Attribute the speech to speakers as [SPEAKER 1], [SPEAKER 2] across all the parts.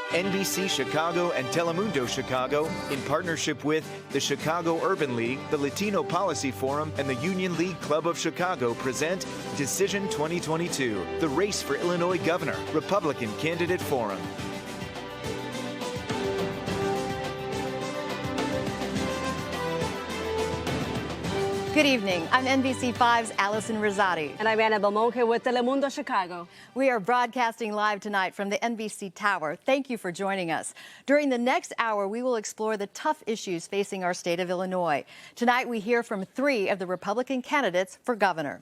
[SPEAKER 1] NBC Chicago and Telemundo Chicago, in partnership with the Chicago Urban League, the Latino Policy Forum, and the Union League Club of Chicago, present Decision 2022, the race for Illinois governor, Republican Candidate Forum.
[SPEAKER 2] Good evening. I'm NBC5's Allison Rosati.
[SPEAKER 3] And I'm Annabelle Monge with Telemundo Chicago.
[SPEAKER 2] We are broadcasting live tonight from the NBC Tower. Thank you for joining us. During the next hour, we will explore the tough issues facing our state of Illinois. Tonight, we hear from 3 of the Republican candidates for governor.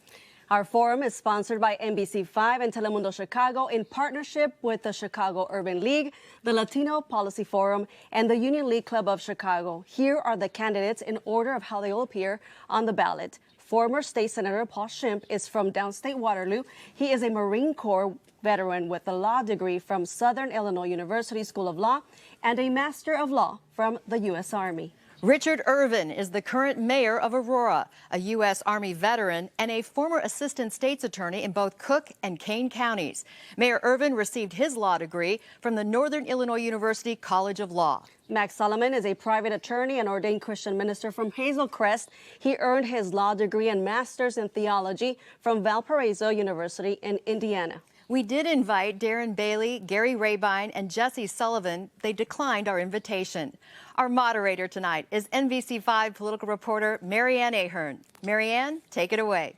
[SPEAKER 3] Our forum is sponsored by NBC5 and Telemundo Chicago in partnership with the Chicago Urban League, the Latino Policy Forum, and the Union League Club of Chicago. Here are the candidates in order of how they will appear on the ballot. Former State Senator Paul Schimpf is from downstate Waterloo. He is a Marine Corps veteran with a law degree from Southern Illinois University School of Law and a Master of Law from the U.S. Army.
[SPEAKER 2] Richard Irvin is the current mayor of Aurora, a U.S. Army veteran and a former assistant state's attorney in both Cook and Kane counties. Mayor Irvin received his law degree from the Northern Illinois University College of Law.
[SPEAKER 3] Max Solomon is a private attorney and ordained Christian minister from Hazel Crest. He earned his law degree and master's in theology from Valparaiso University in Indiana.
[SPEAKER 2] We did invite Darren Bailey, Gary Rabine, and Jesse Sullivan. They declined our invitation. Our moderator tonight is NBC5 political reporter Marianne Ahern. Marianne, take it away.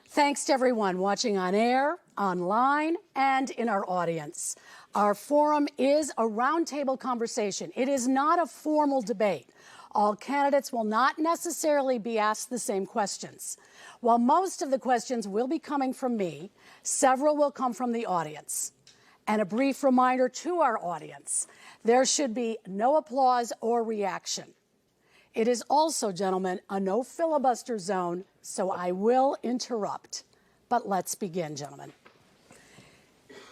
[SPEAKER 4] Thanks to everyone watching on air, online, and in our audience. Our forum is a roundtable conversation. It is not a formal debate. All candidates will not necessarily be asked the same questions. While most of the questions will be coming from me, several will come from the audience. And a brief reminder to our audience, there should be no applause or reaction. It is also, gentlemen, a no filibuster zone, so I will interrupt. But let's begin, gentlemen.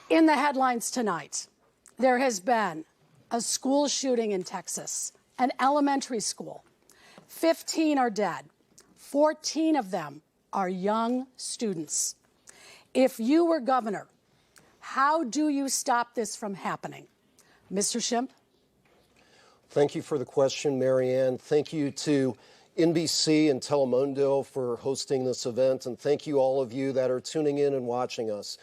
[SPEAKER 4] In the headlines tonight, there has been a school shooting in Texas, an elementary school. 15 are dead. 14 of them are young students. If you were governor, how do you stop this from happening? Mr. Schimpf?
[SPEAKER 5] Thank you for the question, Marianne. Thank you to NBC and Telemundo for hosting this event, and thank you all of you that are tuning in and watching us.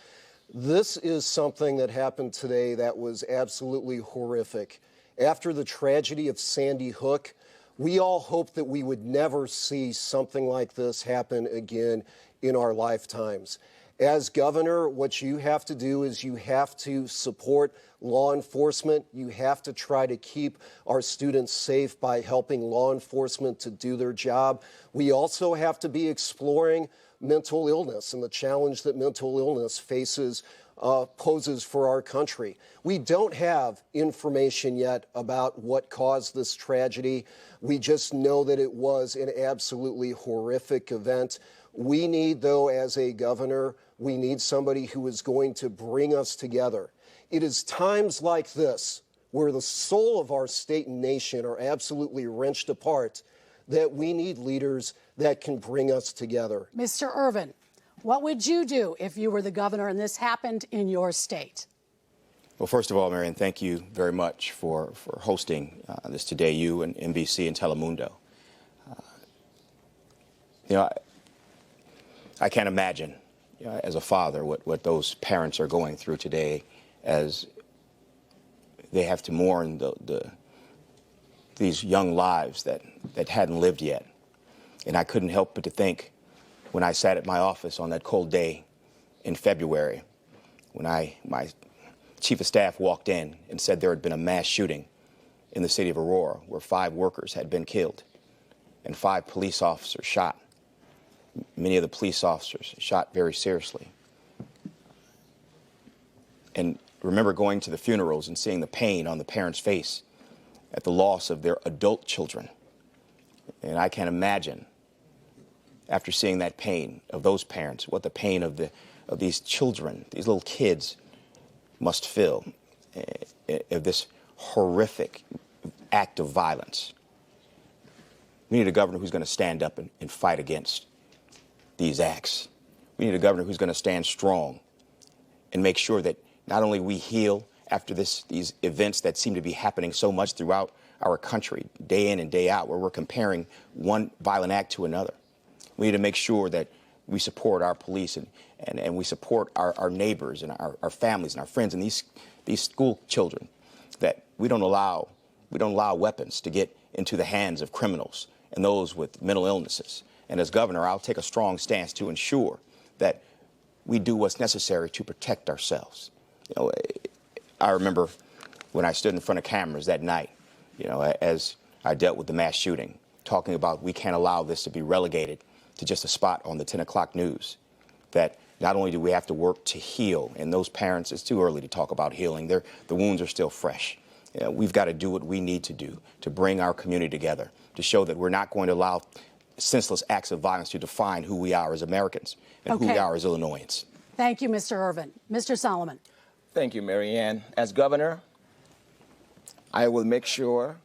[SPEAKER 5] This is something that happened today that was absolutely horrific. After the tragedy of Sandy Hook, we all hoped that we would never see something like this happen again in our lifetimes. As governor, what you have to do is you have to support law enforcement. You have to try to keep our students safe by helping law enforcement to do their job. We also have to be exploring mental illness and the challenge that mental illness poses for our country. We don't have information yet about what caused this tragedy. We just know that it was an absolutely horrific event. We need, though, as a governor, we need somebody who is going to bring us together. It is times like this where the soul of our state and nation are absolutely wrenched apart that we need leaders that can bring us together.
[SPEAKER 4] Mr. Irvin, what would you do if you were the governor and this happened in your state?
[SPEAKER 6] Well, first of all, Marianne, thank you very much for hosting this today, you and NBC and Telemundo. I can't imagine, as a father, what those parents are going through today as they have to mourn these young lives that hadn't lived yet. And I couldn't help but to think, when I sat at my office on that cold day in February, when my chief of staff walked in and said there had been a mass shooting in the city of Aurora where 5 workers had been killed and 5 police officers shot. Many of the police officers shot very seriously. And remember going to the funerals and seeing the pain on the parents' face at the loss of their adult children. And I can't imagine, after seeing that pain of those parents, what the pain of these children, these little kids, must feel of this horrific act of violence. We need a governor who's going to stand up and fight against these acts. We need a governor who's going to stand strong and make sure that not only we heal after these events that seem to be happening so much throughout our country, day in and day out, where we're comparing one violent act to another. We need to make sure that we support our police and we support our neighbors and our families and our friends and these school children, that we don't allow weapons to get into the hands of criminals and those with mental illnesses. And as governor, I'll take a strong stance to ensure that we do what's necessary to protect ourselves. You know, I remember when I stood in front of cameras that night, you know, as I dealt with the mass shooting, talking about we can't allow this to be relegated to just a spot on the 10 o'clock news, that not only do we have to work to heal, and those parents, it's too early to talk about healing, the wounds are still fresh. You know, we've got to do what we need to do to bring our community together, to show that we're not going to allow senseless acts of violence to define who we are as Americans and who we are as Illinoisans.
[SPEAKER 4] Thank you, Mr. Ervin. Mr. Solomon.
[SPEAKER 7] Thank you, Mary Ann. As governor, I will make sure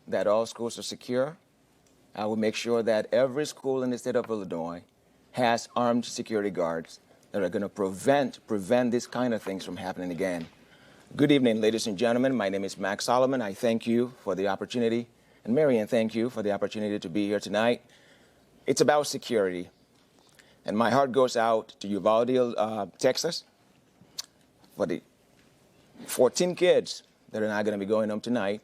[SPEAKER 7] that all schools are secure. I will make sure that every school in the state of Illinois has armed security guards that are going to prevent these kind of things from happening again. Good evening, ladies and gentlemen. My name is Max Solomon. I thank you for the opportunity. And Mary Ann, thank you for the opportunity to be here tonight. It's about security. And my heart goes out to Uvalde, Texas, for the 14 kids that are not going to be going home tonight,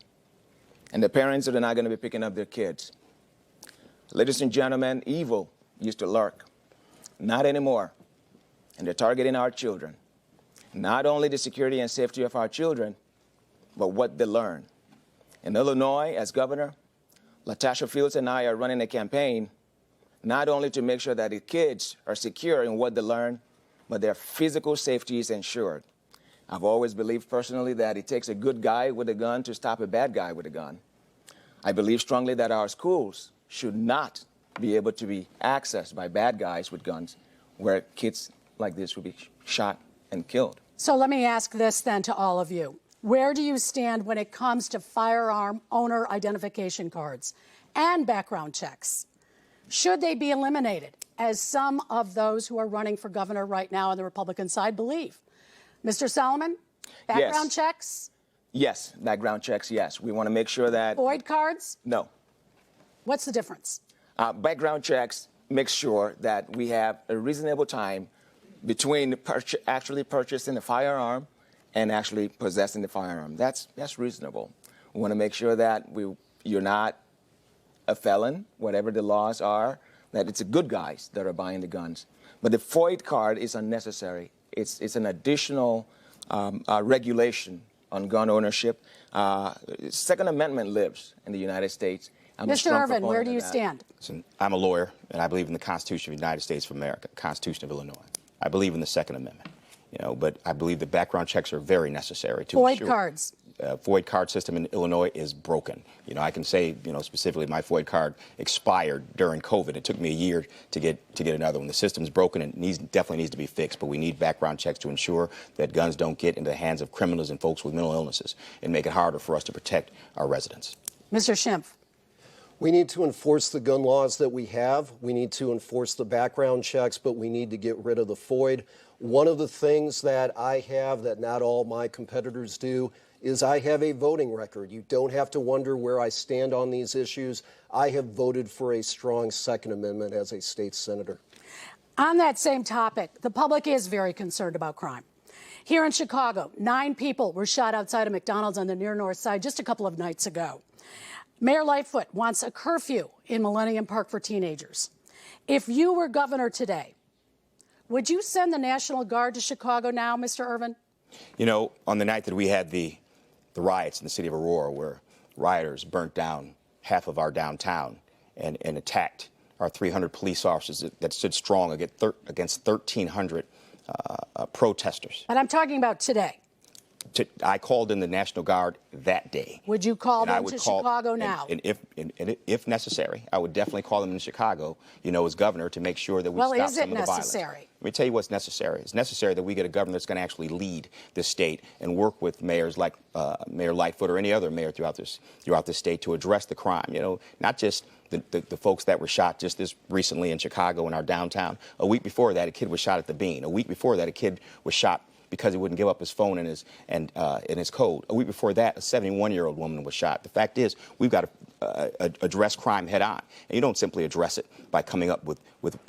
[SPEAKER 7] and the parents that are not going to be picking up their kids. Ladies and gentlemen, evil used to lurk. Not anymore. And they're targeting our children. Not only the security and safety of our children, but what they learn. In Illinois, as governor, LaTasha Fields and I are running a campaign not only to make sure that the kids are secure in what they learn, but their physical safety is ensured. I've always believed personally that it takes a good guy with a gun to stop a bad guy with a gun. I believe strongly that our schools should not be able to be accessed by bad guys with guns, where kids like this will be shot and killed.
[SPEAKER 4] So let me ask this then to all of you. Where do you stand when it comes to firearm owner identification cards and background checks? Should they be eliminated, as some of those who are running for governor right now on the Republican side believe? Mr. Solomon, background checks?
[SPEAKER 7] Yes, background checks, yes. We want to make sure that...
[SPEAKER 4] Void cards?
[SPEAKER 7] No.
[SPEAKER 4] What's the difference?
[SPEAKER 7] Background checks make sure that we have a reasonable time between actually purchasing the firearm and actually possessing the firearm. That's reasonable. We want to make sure that you're not a felon, whatever the laws are, that it's the good guys that are buying the guns. But the FOID card is unnecessary. It's an additional regulation on gun ownership. Second Amendment lives in the United States.
[SPEAKER 4] Mr. Ervin, where do you stand?
[SPEAKER 6] Listen, I'm a lawyer, and I believe in the Constitution of the United States of America, Constitution of Illinois. I believe in the Second Amendment, but I believe that background checks are very necessary to
[SPEAKER 4] FOID
[SPEAKER 6] ensure.
[SPEAKER 4] cards.
[SPEAKER 6] FOID card system in Illinois is broken. I can say, specifically my FOID card expired during COVID. It took me a year to get another one. The system's broken and definitely needs to be fixed, but we need background checks to ensure that guns don't get into the hands of criminals and folks with mental illnesses and make it harder for us to protect our residents.
[SPEAKER 4] Mr. Schimpf.
[SPEAKER 5] We need to enforce the gun laws that we have. We need to enforce the background checks, but we need to get rid of the FOID. One of the things that I have that not all my competitors do is I have a voting record. You don't have to wonder where I stand on these issues. I have voted for a strong Second Amendment as a state senator.
[SPEAKER 4] On that same topic, the public is very concerned about crime. Here in Chicago, 9 people were shot outside of McDonald's on the near north side just a couple of nights ago. Mayor Lightfoot wants a curfew in Millennium Park for teenagers. If you were governor today, would you send the National Guard to Chicago now, Mr. Ervin?
[SPEAKER 6] On the night that we had the riots in the city of Aurora, where rioters burnt down half of our downtown and attacked our 300 police officers that stood strong against 1,300 protesters.
[SPEAKER 4] But I'm talking about today.
[SPEAKER 6] I called in the National Guard that day.
[SPEAKER 4] Would you call them to Chicago now?
[SPEAKER 6] And if necessary, I would definitely call them in Chicago, as governor, to make sure that we stop some of the violence. Well, is it necessary? Let me tell you what's necessary. It's necessary that we get a governor that's going to actually lead this state and work with mayors like Mayor Lightfoot or any other mayor throughout this state to address the crime. Not just the folks that were shot just this recently in Chicago in our downtown. A week before that, a kid was shot at the Bean. A week before that, a kid was shot because he wouldn't give up his phone and his code. A week before that, a 71-year-old woman was shot. The fact is, we've got to address crime head on. And you don't simply address it by coming up with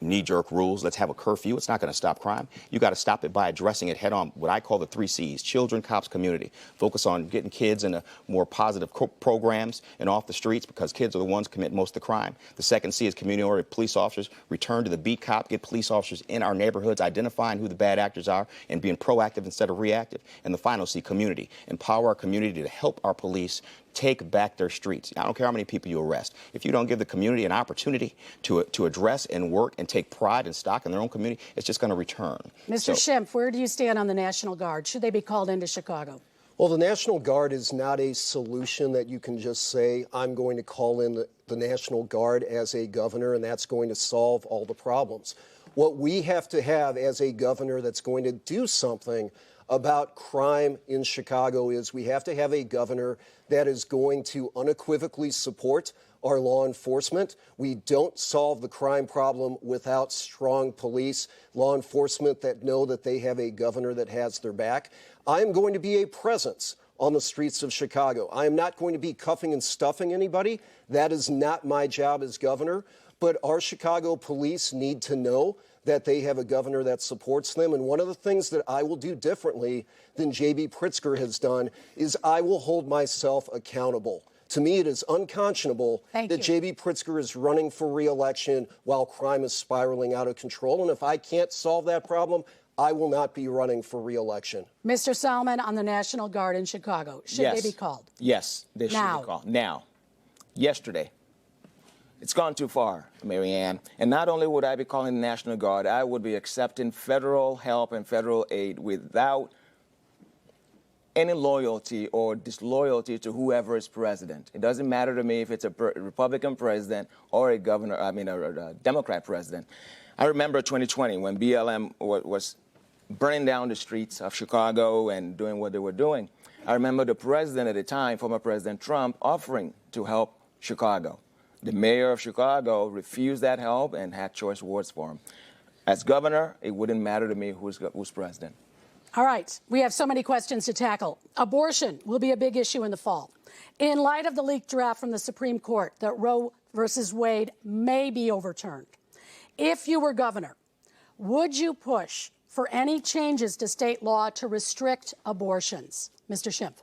[SPEAKER 6] knee-jerk rules. Let's have a curfew. It's not going to stop crime. You got to stop it by addressing it head on. What I call the 3 C's: children, cops, community. Focus on getting kids into more positive programs and off the streets, because kids are the ones commit most of the crime. The second C is community-oriented police officers. Return to the beat cop. Get police officers in our neighborhoods, identifying who the bad actors are and being proactive instead of reactive. And the final C, community. Empower our community to help our police take back their streets. I don't care how many people you arrest. If you don't give the community an opportunity to address and work and take pride and stock in their own community, it's just going to return.
[SPEAKER 4] Mr. Schimpf, where do you stand on the National Guard? Should they be called into Chicago?
[SPEAKER 5] Well, the National Guard is not a solution that you can just say, I'm going to call in the National Guard as a governor, and that's going to solve all the problems. What we have to have as a governor that's going to do something about crime in Chicago is we have to have a governor that is going to unequivocally support our law enforcement. We don't solve the crime problem without strong police, law enforcement that know that they have a governor that has their back. I am going to be a presence on the streets of Chicago. I am not going to be cuffing and stuffing anybody. That is not my job as governor. But our Chicago police need to know that they have a governor that supports them. And one of the things that I will do differently than J.B. Pritzker has done is I will hold myself accountable. To me, it is unconscionable that J.B. Pritzker is running for re-election while crime is spiraling out of control. And if I can't solve that problem, I will not be running for re-election.
[SPEAKER 4] Mr. Salmon, on the National Guard in Chicago, should they be called?
[SPEAKER 7] Yes, they should be called. Now, yesterday. It's gone too far, Marianne. And not only would I be calling the National Guard, I would be accepting federal help and federal aid without any loyalty or disloyalty to whoever is president. It doesn't matter to me if it's a Republican president or a Democrat president. I remember 2020 when BLM was burning down the streets of Chicago and doing what they were doing. I remember the president at the time, former President Trump, offering to help Chicago. The mayor of Chicago refused that help and had choice words for him. As governor, it wouldn't matter to me who's president.
[SPEAKER 4] All right. We have so many questions to tackle. Abortion will be a big issue in the fall. In light of the leaked draft from the Supreme Court that Roe versus Wade may be overturned, if you were governor, would you push for any changes to state law to restrict abortions? Mr. Schimpf.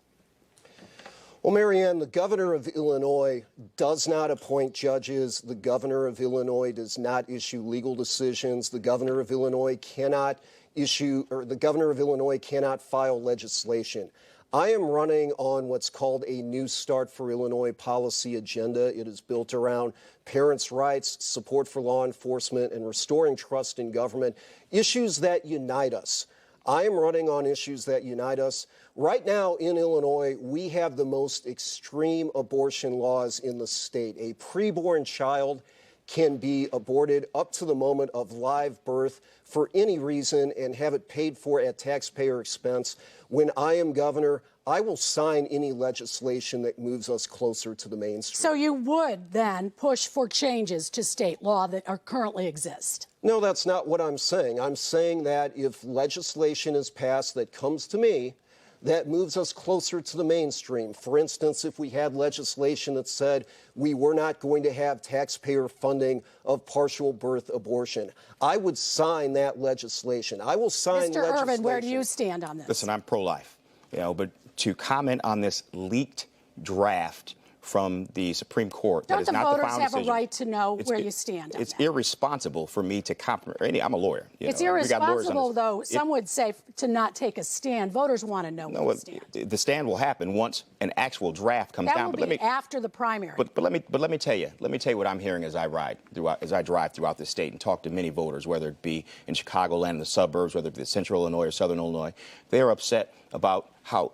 [SPEAKER 5] Well, Marianne, the governor of Illinois does not appoint judges. The governor of Illinois does not issue legal decisions. The governor of Illinois cannot file legislation. I am running on what's called a New Start for Illinois policy agenda. It is built around parents' rights, support for law enforcement, and restoring trust in government, issues that unite us. I am running on issues that unite us. Right now in Illinois, we have the most extreme abortion laws in the state. A preborn child can be aborted up to the moment of live birth for any reason and have it paid for at taxpayer expense. When I am governor, I will sign any legislation that moves us closer to the mainstream.
[SPEAKER 4] So you would then push for changes to state law that currently exist?
[SPEAKER 5] No, that's not what I'm saying. I'm saying that if legislation is passed that comes to me, that moves us closer to the mainstream. For instance, if we had legislation that said we were not going to have taxpayer funding of partial birth abortion, I would sign that legislation. I will sign
[SPEAKER 4] Mr.
[SPEAKER 5] legislation.
[SPEAKER 4] Irvin, where do you stand on this?
[SPEAKER 6] Listen, I'm pro-life, but to comment on this leaked draft from the Supreme Court.
[SPEAKER 4] Don't
[SPEAKER 6] that is
[SPEAKER 4] the
[SPEAKER 6] not
[SPEAKER 4] voters
[SPEAKER 6] the final
[SPEAKER 4] have
[SPEAKER 6] decision.
[SPEAKER 4] a right to know where you stand on
[SPEAKER 6] It's
[SPEAKER 4] that?
[SPEAKER 6] irresponsible for me to compromise. I'm a lawyer.
[SPEAKER 4] It's irresponsible, though. Some would say to not take a stand. Voters want to know where you stand.
[SPEAKER 6] The stand will happen once an actual draft comes down.
[SPEAKER 4] That will be after the primary.
[SPEAKER 6] But let me tell you what I'm hearing as I drive throughout the state and talk to many voters, whether it be in Chicagoland, in the suburbs, whether it be Central Illinois or Southern Illinois. They are upset about how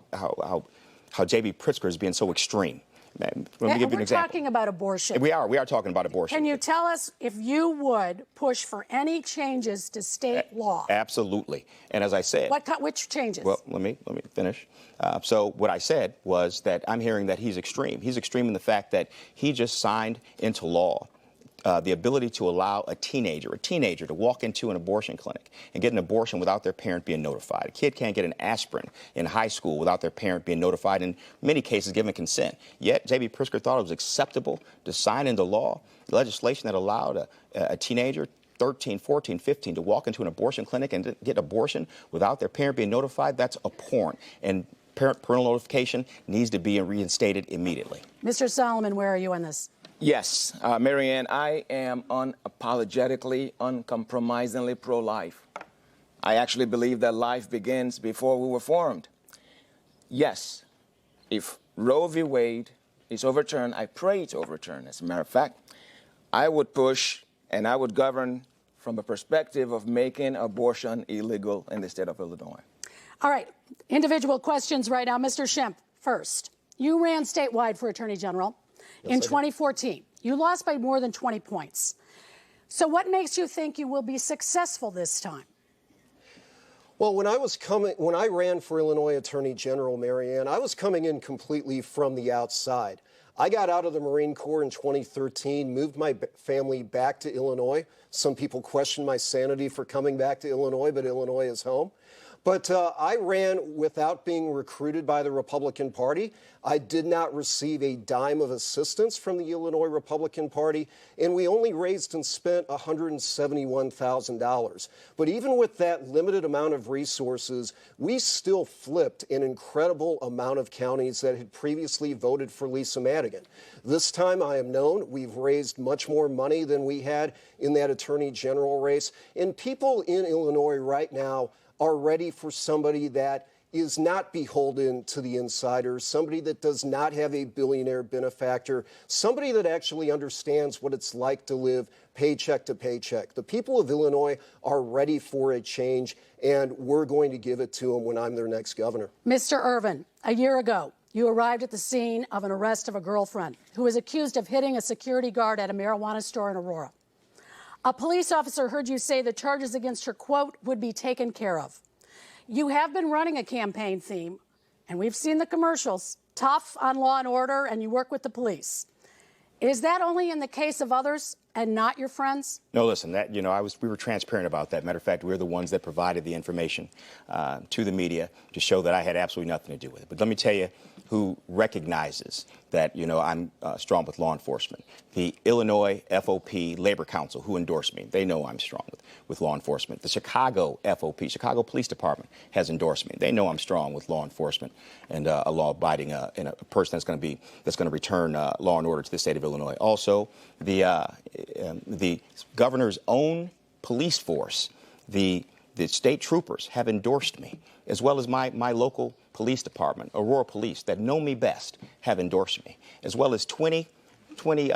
[SPEAKER 6] J.B. Pritzker is being so extreme. Let me give you an example.
[SPEAKER 4] We're talking about abortion.
[SPEAKER 6] We are talking about abortion.
[SPEAKER 4] Can you tell us if you would push for any changes to state law?
[SPEAKER 6] Absolutely. And as I said,
[SPEAKER 4] which changes?
[SPEAKER 6] Well, let me finish. So what I said was that I'm hearing that he's extreme. He's extreme in the fact that he just signed into law the ability to allow a teenager to walk into an abortion clinic and get an abortion without their parent being notified. A kid can't get an aspirin in high school without their parent being notified, in many cases given consent. Yet J.B. Pritzker thought it was acceptable to sign into law legislation that allowed a teenager, 13, 14, 15, to walk into an abortion clinic and get an abortion without their parent being notified. That's abhorrent. And parental notification needs to be reinstated immediately.
[SPEAKER 4] Mr. Solomon, where are you on this?
[SPEAKER 7] Yes, Marianne, I am unapologetically, uncompromisingly pro-life. I actually believe that life begins before we were formed. Yes, if Roe v. Wade is overturned, I pray it's overturned, as a matter of fact, I would push and I would govern from a perspective of making abortion illegal in the state of Illinois.
[SPEAKER 4] All right, individual questions right now. Mr. Schimpf, first. You ran statewide for Attorney General in 2014. You lost by more than 20 points. So what makes you think you will be successful this time?
[SPEAKER 5] Well, when I ran for Illinois Attorney General, Marianne, I was coming in completely from the outside. I got out of the Marine Corps in 2013, moved my family back to Illinois. Some people question my sanity for coming back to Illinois, but Illinois is home. But I ran without being recruited by the Republican Party. I did not receive a dime of assistance from the Illinois Republican Party, and we only raised and spent $171,000. But even with that limited amount of resources, we still flipped an incredible amount of counties that had previously voted for Lisa Madigan. This time, I am known, we've raised much more money than we had in that Attorney General race. And people in Illinois right now are ready for somebody that is not beholden to the insiders, somebody that does not have a billionaire benefactor, somebody that actually understands what it's like to live paycheck to paycheck. The people of Illinois are ready for a change, and we're going to give it to them when I'm their next governor.
[SPEAKER 4] Mr. Ervin, a year ago, you arrived at the scene of an arrest of a girlfriend who was accused of hitting a security guard at a marijuana store in Aurora. A police officer heard you say the charges against her, quote, would be taken care of. You have been running a campaign theme, and we've seen the commercials, tough on law and order, and you work with the police. Is that only in the case of others and not your friends?
[SPEAKER 6] No, listen, we were transparent about that. Matter of fact, we're the ones that provided the information to the media to show that I had absolutely nothing to do with it. But let me tell you who recognizes that, I'm strong with law enforcement. The Illinois FOP Labor Council, who endorsed me, they know I'm strong with law enforcement. The Chicago FOP, Chicago Police Department, has endorsed me. They know I'm strong with law enforcement and a law-abiding and a person that's going to return law and order to the state of Illinois. Also, the governor's own police force, the state troopers, have endorsed me, as well as my local police department, Aurora Police, that know me best, have endorsed me, as well as 20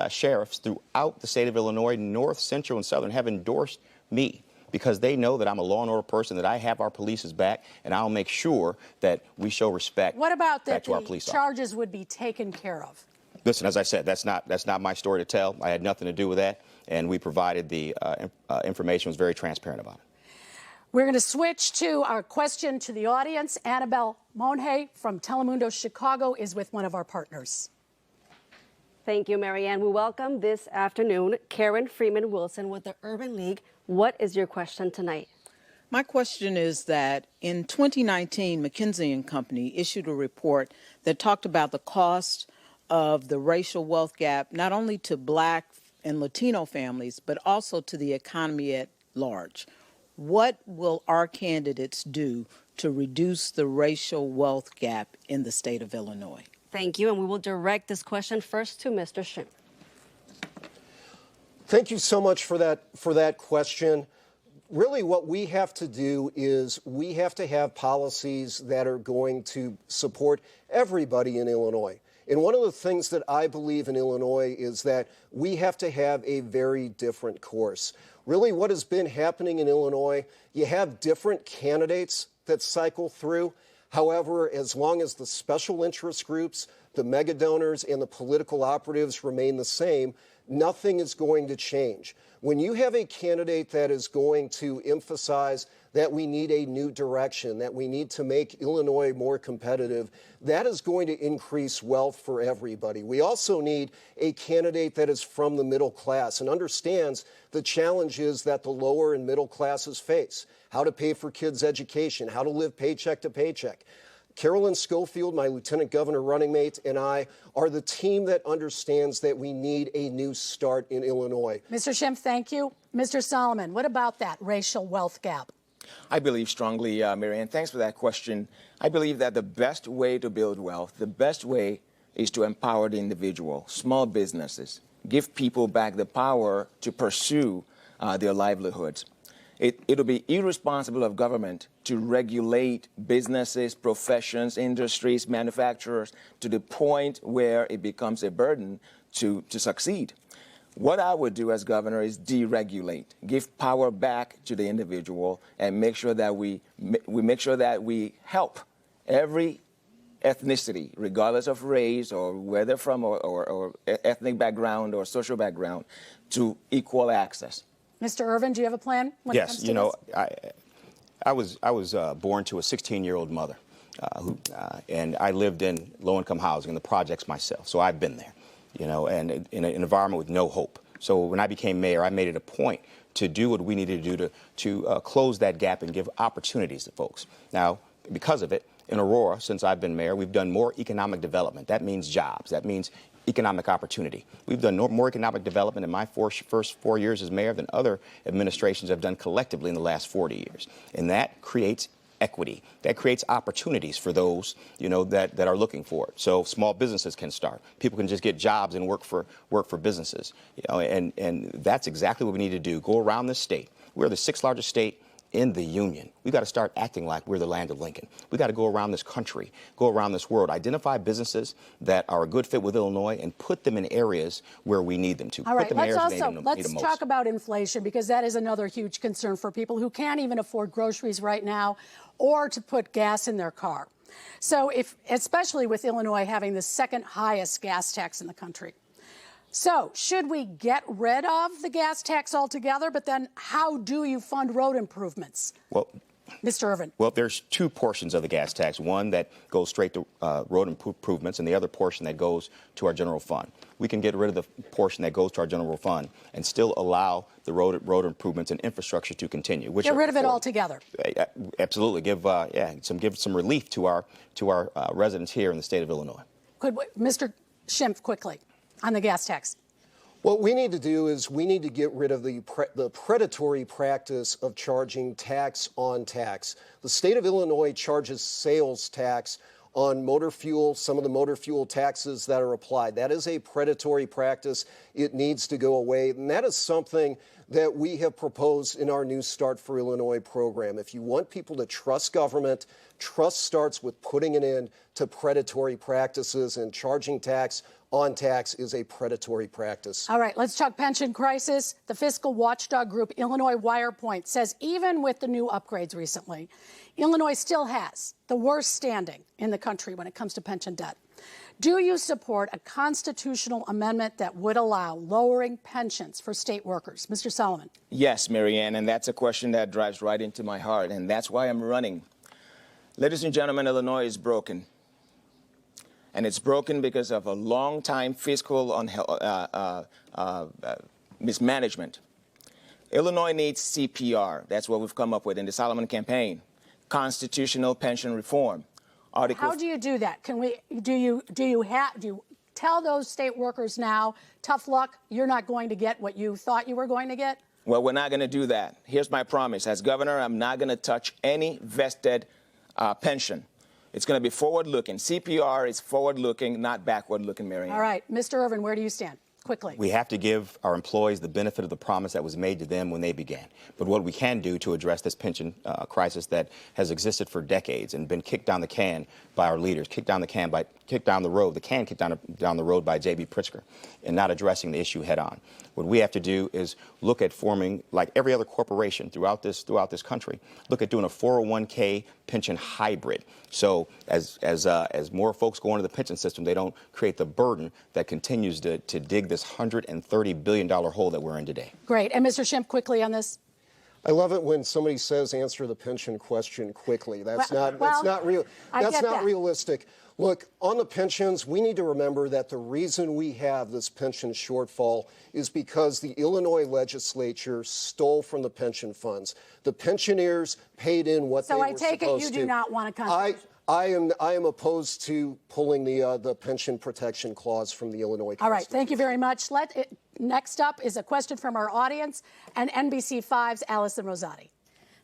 [SPEAKER 6] sheriffs throughout the state of Illinois, North, Central, and Southern, have endorsed me because they know that I'm a law and order person, that I have our police's back, and I'll make sure that we show respect
[SPEAKER 4] What about
[SPEAKER 6] back
[SPEAKER 4] that
[SPEAKER 6] to our police
[SPEAKER 4] the charges would be taken care of?
[SPEAKER 6] Listen, as I said, that's not my story to tell. I had nothing to do with that, and we provided the information, was very transparent about it.
[SPEAKER 4] We're going to switch to our question to the audience. Annabelle Monhay from Telemundo Chicago is with one of our partners.
[SPEAKER 3] Thank you, Marianne. We welcome this afternoon Karen Freeman Wilson with the Urban League. What is your question tonight?
[SPEAKER 8] My question is that in 2019, McKinsey & Company issued a report that talked about the cost of the racial wealth gap, not only to Black and Latino families, but also to the economy at large. What will our candidates do to reduce the racial wealth gap in the state of Illinois?
[SPEAKER 3] Thank you, and we will direct this question first to Mr. Schimpf.
[SPEAKER 5] Thank you so much for that question. Really, what we have to do is we have to have policies that are going to support everybody in Illinois. And one of the things that I believe in Illinois is that we have to have a very different course. Really, what has been happening in Illinois, you have different candidates that cycle through. However, as long as the special interest groups, the mega donors, and the political operatives remain the same, nothing is going to change. When you have a candidate that is going to emphasize that we need a new direction, that we need to make Illinois more competitive, that is going to increase wealth for everybody. We also need a candidate that is from the middle class and understands the challenges that the lower and middle classes face, how to pay for kids' education, how to live paycheck to paycheck. Carolyn Schofield, my lieutenant governor running mate, and I are the team that understands that we need a new start in Illinois.
[SPEAKER 4] Mr. Schimpf, thank you. Mr. Solomon, what about that racial wealth gap?
[SPEAKER 7] I believe strongly, Mary Ann, thanks for that question. I believe that the best way to build wealth, the best way is to empower the individual, small businesses, give people back the power to pursue their livelihoods. It'll be irresponsible of government to regulate businesses, professions, industries, manufacturers to the point where it becomes a burden to succeed. What I would do as governor is deregulate, give power back to the individual, and make sure that we make sure that we help every ethnicity, regardless of race or where they're from or ethnic background or social background, to equal access.
[SPEAKER 4] Mr. Irvin, do you have a plan when it comes
[SPEAKER 6] Yes,
[SPEAKER 4] to
[SPEAKER 6] you know,
[SPEAKER 4] this?
[SPEAKER 6] I was born to a 16-year-old mother, and I lived in low-income housing in the projects myself, so I've been there, you know, and in an environment with no hope. So when I became mayor, I made it a point to do what we needed to do to close that gap and give opportunities to folks. Now, because of it, in Aurora, since I've been mayor, we've done more economic development. That means jobs. That means economic opportunity. We've done more economic development in my first 4 years as mayor than other administrations have done collectively in the last 40 years. And that creates equity. That creates opportunities for those, you know, that are looking for it. So small businesses can start. People can just get jobs and work for businesses. You know, and that's exactly what we need to do. Go around this state. We're the 6th largest state in the union. We've got to start acting like we're the land of Lincoln. We've got to go around this country, go around this world, identify businesses that are a good fit with Illinois and put them in areas where we need them to.
[SPEAKER 4] All right,
[SPEAKER 6] let's
[SPEAKER 4] talk about inflation, because that is another huge concern for people who can't even afford groceries right now or to put gas in their car. So especially with Illinois having the 2nd highest gas tax in the country. So should we get rid of the gas tax altogether? But then how do you fund road improvements?
[SPEAKER 6] Well,
[SPEAKER 4] Mr. Irvin.
[SPEAKER 6] Well, there's 2 portions of the gas tax. One that goes straight to road improvements and the other portion that goes to our general fund. We can get rid of the portion that goes to our general fund and still allow the road improvements and infrastructure to continue.
[SPEAKER 4] Get rid of it altogether.
[SPEAKER 6] Absolutely. Give some relief to our residents here in the state of Illinois.
[SPEAKER 5] Mr.
[SPEAKER 4] Schimpf, quickly on the gas tax.
[SPEAKER 5] What we need to do is we need to get rid of the predatory practice of charging tax on tax. The state of Illinois charges sales tax on motor fuel, some of the motor fuel taxes that are applied. That is a predatory practice. It needs to go away. And that is something that we have proposed in our New Start for Illinois program. If you want people to trust government, trust starts with putting an end to predatory practices, and charging tax on tax is a predatory practice.
[SPEAKER 4] All right, let's talk pension crisis. The fiscal watchdog group Illinois Wirepoint says even with the new upgrades recently, Illinois still has the worst standing in the country when it comes to pension debt. Do you support a constitutional amendment that would allow lowering pensions for state workers? Mr. Solomon.
[SPEAKER 7] Yes, Mary Ann, and that's a question that drives right into my heart, and that's why I'm running. Ladies and gentlemen, Illinois is broken. And it's broken because of a long-time fiscal mismanagement. Illinois needs CPR. That's what we've come up with in the Solomon campaign. Constitutional pension reform.
[SPEAKER 4] How do you do that? Do you tell those state workers now, tough luck, you're not going to get what you thought you were going to get?
[SPEAKER 7] Well, we're not going to do that. Here's my promise. As governor, I'm not going to touch any vested pension. It's going to be forward-looking. CPR is forward-looking, not backward-looking, Mary Ann.
[SPEAKER 4] All right. Mr. Irvin, where do you stand? Quickly.
[SPEAKER 6] We have to give our employees the benefit of the promise that was made to them when they began. But what we can do to address this pension crisis that has existed for decades and been kicked down the can by our leaders, kicked down the road by J.B. Pritzker, and not addressing the issue head on. What we have to do is look at forming, like every other corporation throughout this country, look at doing a 401k pension hybrid. So as more folks go into the pension system, they don't create the burden that continues to dig this $130 billion hole that we're in today.
[SPEAKER 4] Great. And Mr. Schimpf, quickly on this.
[SPEAKER 5] I love it when somebody says answer the pension question quickly. That's not realistic. Look, on the pensions, we need to remember that the reason we have this pension shortfall is because the Illinois legislature stole from the pension funds. The pensioners paid in what they were supposed to.
[SPEAKER 4] So I take it you do not want a constitution.
[SPEAKER 5] I am opposed to pulling the pension protection clause from the Illinois Constitution.
[SPEAKER 4] All right, thank you very much. Next up is a question from our audience and NBC5's Allison Rosati.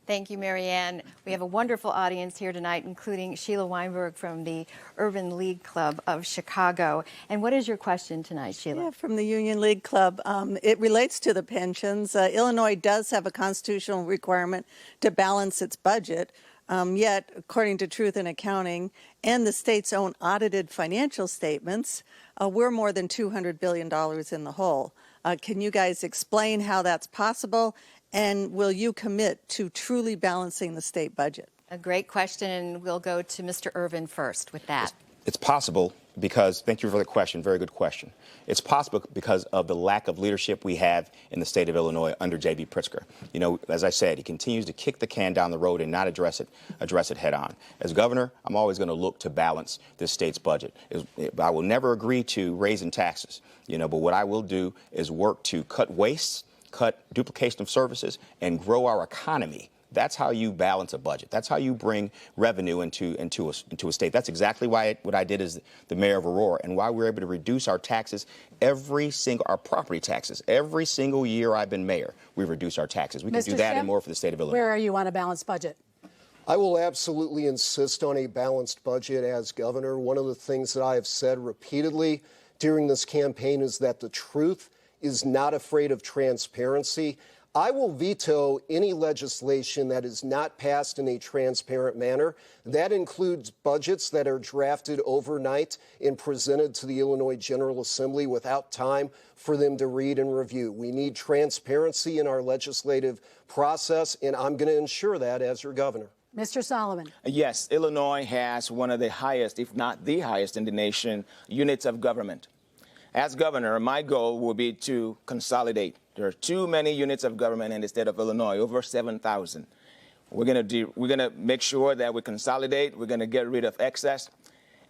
[SPEAKER 2] Thank you, Marianne. We have a wonderful audience here tonight, including Sheila Weinberg from the Urban League Club of Chicago. And what is your question tonight, Sheila?
[SPEAKER 9] Yeah, from the Union League Club. It relates to the pensions. Illinois does have a constitutional requirement to balance its budget. Yet, according to Truth in Accounting and the state's own audited financial statements, we're more than $200 billion in the hole. Can you guys explain how that's possible? And will you commit to truly balancing the state budget?
[SPEAKER 2] A great question, and we'll go to Mr. Irvin first with that.
[SPEAKER 6] It's possible because, thank you for the question, very good question. It's possible because of the lack of leadership we have in the state of Illinois under J.B. Pritzker. You know, as I said, he continues to kick the can down the road and not address it head on. As governor, I'm always going to look to balance this state's budget. I will never agree to raising taxes, but what I will do is work to cut waste, cut duplication of services, and grow our economy. That's how you balance a budget. That's how you bring revenue into a state. That's exactly what I did as the mayor of Aurora, and why we're able to reduce our taxes our property taxes. Every single year I've been mayor, we've reduced our taxes. We can do that and more for the state of Illinois.
[SPEAKER 4] Where are you on a balanced budget?
[SPEAKER 5] I will absolutely insist on a balanced budget as governor. One of the things that I have said repeatedly during this campaign is that the truth is not afraid of transparency. I will veto any legislation that is not passed in a transparent manner. That includes budgets that are drafted overnight and presented to the Illinois General Assembly without time for them to read and review. We need transparency in our legislative process, and I'm going to ensure that as your governor.
[SPEAKER 4] Mr. Solomon.
[SPEAKER 7] Yes, Illinois has one of the highest, if not the highest in the nation, units of government. As governor, my goal will be to consolidate. There are too many units of government in the state of Illinois, over 7,000. We're going to make sure that we consolidate. We're going to get rid of excess.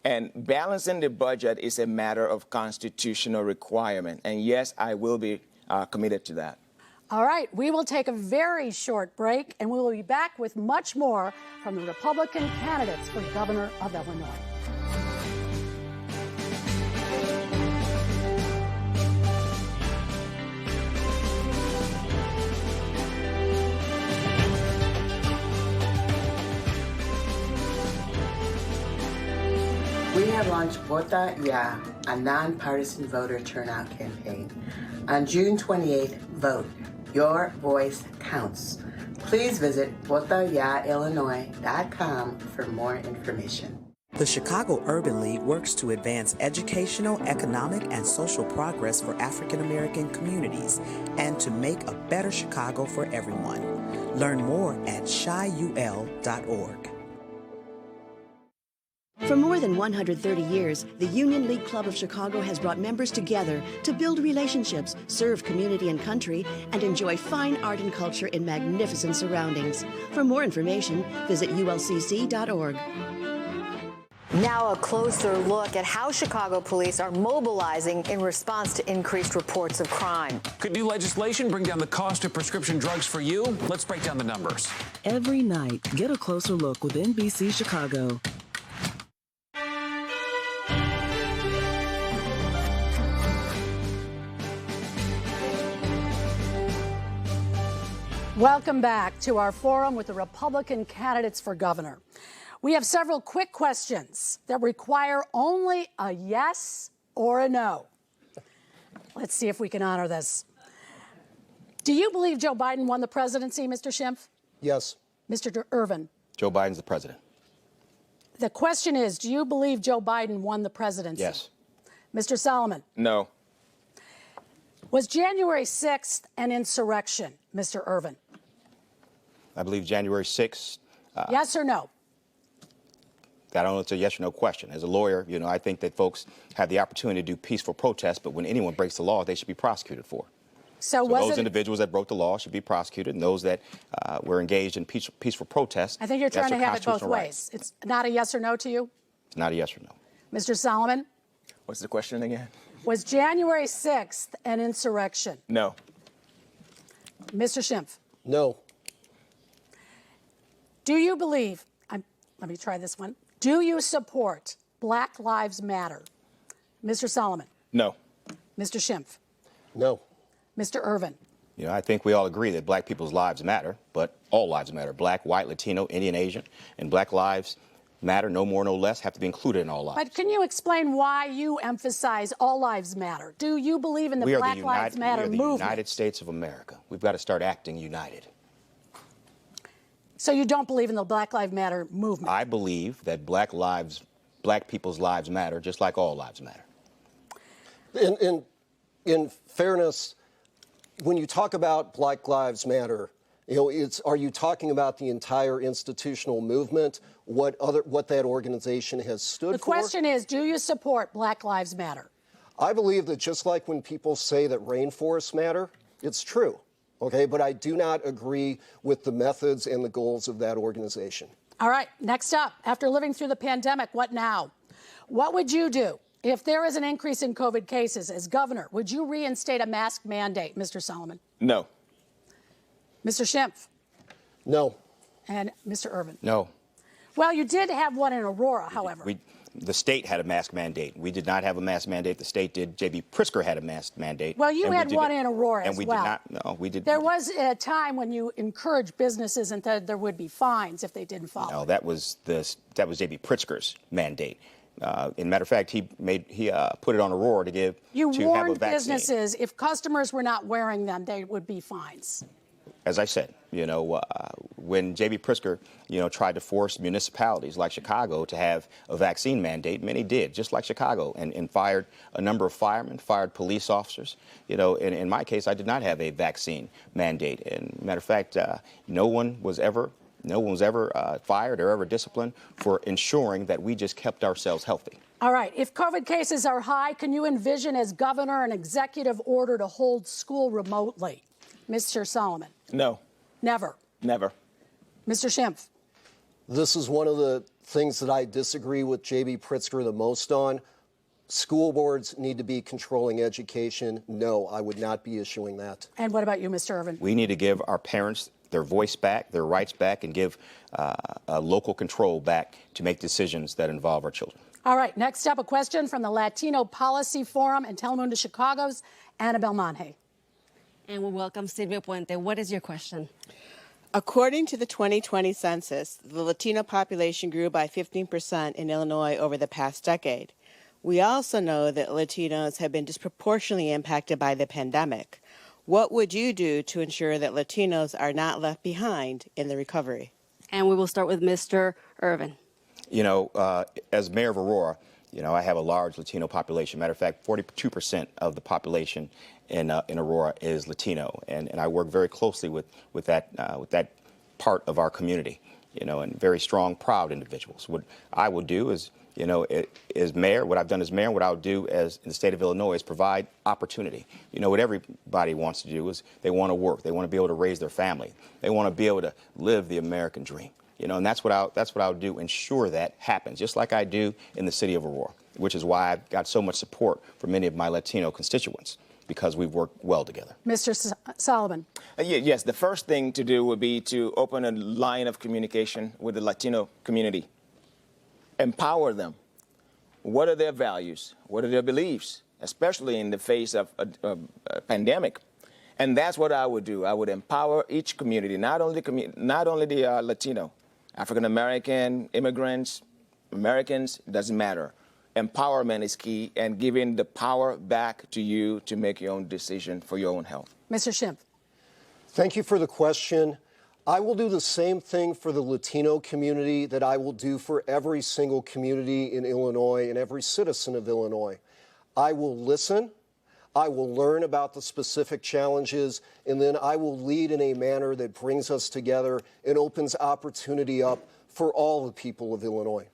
[SPEAKER 7] And balancing the budget is a matter of constitutional requirement. And yes, I will be committed to that.
[SPEAKER 4] All right, we will take a very short break, and we will be back with much more from the Republican candidates for governor of Illinois.
[SPEAKER 10] We have launched Vota Ya, a nonpartisan voter turnout campaign. On June 28th, vote. Your voice counts. Please visit votayaillinois.com for more information.
[SPEAKER 11] The Chicago Urban League works to advance educational, economic, and social progress for African American communities and to make a better Chicago for everyone. Learn more at chiul.org.
[SPEAKER 12] For more than 130 years, the Union League Club of Chicago has brought members together to build relationships, serve community and country, and enjoy fine art and culture in magnificent surroundings. For more information, visit ulcc.org.
[SPEAKER 2] Now a closer look at how Chicago police are mobilizing in response to increased reports of crime.
[SPEAKER 13] Could new legislation bring down the cost of prescription drugs for you? Let's break down the numbers.
[SPEAKER 11] Every night, get a closer look with NBC Chicago.
[SPEAKER 4] Welcome back to our forum with the Republican candidates for governor. We have several quick questions that require only a yes or a no. Let's see if we can honor this. Do you believe Joe Biden won the presidency, Mr. Schimpf?
[SPEAKER 5] Yes.
[SPEAKER 4] Mr. Irvin?
[SPEAKER 6] Joe Biden's the president.
[SPEAKER 4] The question is, do you believe Joe Biden won the presidency?
[SPEAKER 6] Yes.
[SPEAKER 4] Mr. Solomon?
[SPEAKER 7] No.
[SPEAKER 4] Was January 6th an insurrection, Mr. Irvin?
[SPEAKER 6] I believe January 6th.
[SPEAKER 4] Yes or no?
[SPEAKER 6] I don't know if it's a yes or no question. As a lawyer, I think that folks have the opportunity to do peaceful protests, but when anyone breaks the law, they should be prosecuted for.
[SPEAKER 4] So
[SPEAKER 6] those individuals that broke the law should be prosecuted, and those that were engaged in peaceful protests.
[SPEAKER 4] I think you're trying to have it both ways.
[SPEAKER 6] Right.
[SPEAKER 4] It's not a yes or no to you?
[SPEAKER 6] It's not a yes or no.
[SPEAKER 4] Mr. Solomon?
[SPEAKER 7] What's the question again?
[SPEAKER 4] Was January 6th an insurrection?
[SPEAKER 7] No.
[SPEAKER 4] Mr. Schimpf?
[SPEAKER 5] No.
[SPEAKER 4] Do you believe, let me try this one. Do you support Black Lives Matter? Mr. Solomon?
[SPEAKER 7] No.
[SPEAKER 4] Mr. Schimpf?
[SPEAKER 5] No.
[SPEAKER 4] Mr. Irvin?
[SPEAKER 6] You know, I think we all agree that black people's lives matter, but all lives matter. Black, white, Latino, Indian, Asian, and black lives matter, no more, no less, have to be included in all lives.
[SPEAKER 4] But can you explain why you emphasize all lives matter? Do you believe in the Black Lives Matter movement?
[SPEAKER 6] We are the United States of America. We've got to start acting united.
[SPEAKER 4] So you don't believe in the Black Lives Matter movement?
[SPEAKER 6] I believe that black people's lives matter, just like all lives matter.
[SPEAKER 5] In fairness, when you talk about Black Lives Matter, you know, are you talking about the entire institutional movement, what that organization has stood for?
[SPEAKER 4] The question is, do you support Black Lives Matter?
[SPEAKER 5] I believe that just like when people say that rainforests matter, it's true, okay? But I do not agree with the methods and the goals of that organization.
[SPEAKER 4] All right, next up, after living through the pandemic, what now? What would you do if there is an increase in COVID cases as governor? Would you reinstate a mask mandate, Mr. Solomon?
[SPEAKER 7] No.
[SPEAKER 4] Mr. Schimpf?
[SPEAKER 5] No.
[SPEAKER 4] And Mr. Irvin?
[SPEAKER 6] No.
[SPEAKER 4] Well, you did have one in Aurora, however.
[SPEAKER 6] The state had a mask mandate. We did not have a mask mandate. The state did. J.B. Pritzker had a mask mandate.
[SPEAKER 4] Well, you had one in Aurora as well.
[SPEAKER 6] And we did not. No, we did.
[SPEAKER 4] There was a time when you encouraged businesses and that there would be fines if they didn't follow.
[SPEAKER 6] No, that was J.B. Pritzker's mandate. In matter of fact, he put it on Aurora to have a vaccine.
[SPEAKER 4] You warned businesses if customers were not wearing them, there would be fines.
[SPEAKER 6] As I said, you know, when J.B. Pritzker, you know, tried to force municipalities like Chicago to have a vaccine mandate, many did, just like Chicago, and fired a number of firemen, fired police officers. You know, in my case, I did not have a vaccine mandate. And matter of fact, no one was ever fired or ever disciplined for ensuring that we just kept ourselves healthy.
[SPEAKER 4] All right. If COVID cases are high, can you envision as governor an executive order to hold school remotely? Mr. Solomon?
[SPEAKER 7] No.
[SPEAKER 4] Never?
[SPEAKER 7] Never.
[SPEAKER 4] Mr. Schimpf?
[SPEAKER 5] This is one of the things that I disagree with J.B. Pritzker the most on. School boards need to be controlling education. No, I would not be issuing that.
[SPEAKER 4] And what about you, Mr. Irvin?
[SPEAKER 6] We need to give our parents their voice back, their rights back, and give local control back to make decisions that involve our children.
[SPEAKER 4] All right. Next up, a question from the Latino Policy Forum and Telemundo Chicago's Annabelle Monge.
[SPEAKER 3] And we welcome Silvio Puente. What is your question?
[SPEAKER 14] According to the 2020 census, the Latino population grew by 15% in Illinois over the past decade. We also know that Latinos have been disproportionately impacted by the pandemic. What would you do to ensure that Latinos are not left behind in the recovery?
[SPEAKER 3] And we will start with Mr. Irvin.
[SPEAKER 6] You know, as mayor of Aurora, you know, I have a large Latino population. Matter of fact, 42% of the population in Aurora is Latino, and I work very closely with that part of our community, you know, and very strong, proud individuals. What I will do is, you know, as mayor, what I've done as mayor, what I'll do as in the state of Illinois is provide opportunity. You know, what everybody wants to do is they want to work, they want to be able to raise their family, they want to be able to live the American dream. You know, and that's what I'll do, ensure that happens, just like I do in the city of Aurora, which is why I've got so much support from many of my Latino constituents, because we've worked well together.
[SPEAKER 4] Mr. Solomon.
[SPEAKER 7] Yes, the first thing to do would be to open a line of communication with the Latino community. Empower them. What are their values? What are their beliefs, especially in the face of a pandemic? And that's what I would do. I would empower each community, not only the Latino, African American, immigrants, Americans, doesn't matter. Empowerment is key, and giving the power back to you to make your own decision for your own health.
[SPEAKER 4] Mr. Schimpf.
[SPEAKER 5] Thank you for the question. I will do the same thing for the Latino community that I will do for every single community in Illinois and every citizen of Illinois. I will listen, I will learn about the specific challenges, and then I will lead in a manner that brings us together and opens opportunity up for all the people of Illinois.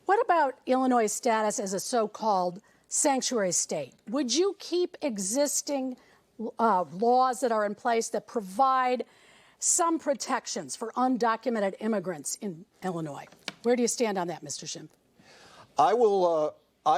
[SPEAKER 4] What about Illinois' status as a so-called sanctuary state? Would you keep existing laws that are in place that provide some protections for undocumented immigrants in Illinois. Where do you stand on that, Mr. Schimpf?
[SPEAKER 5] I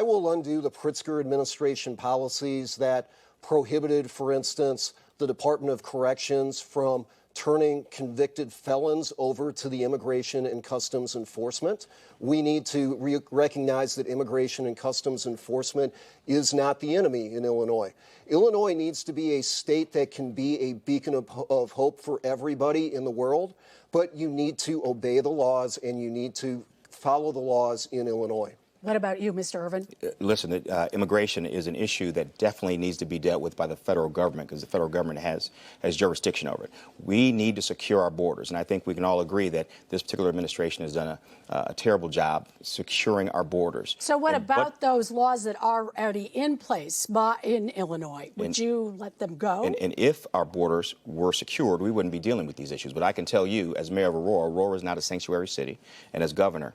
[SPEAKER 5] will undo the Pritzker administration policies that prohibited, for instance, the Department of Corrections from turning convicted felons over to the Immigration and Customs Enforcement. We need to recognize that Immigration and Customs Enforcement is not the enemy in Illinois. Illinois needs to be a state that can be a beacon of hope for everybody in the world, but you need to obey the laws and you need to follow the laws in Illinois.
[SPEAKER 4] What about you, Mr. Irvin?
[SPEAKER 6] Listen, immigration is an issue that definitely needs to be dealt with by the federal government because the federal government has jurisdiction over it. We need to secure our borders, and I think we can all agree that this particular administration has done a terrible job securing our borders.
[SPEAKER 4] So what about those laws that are already in place in Illinois? Would you let them go?
[SPEAKER 6] And if our borders were secured, we wouldn't be dealing with these issues. But I can tell you, as mayor of Aurora is not a sanctuary city, and as governor,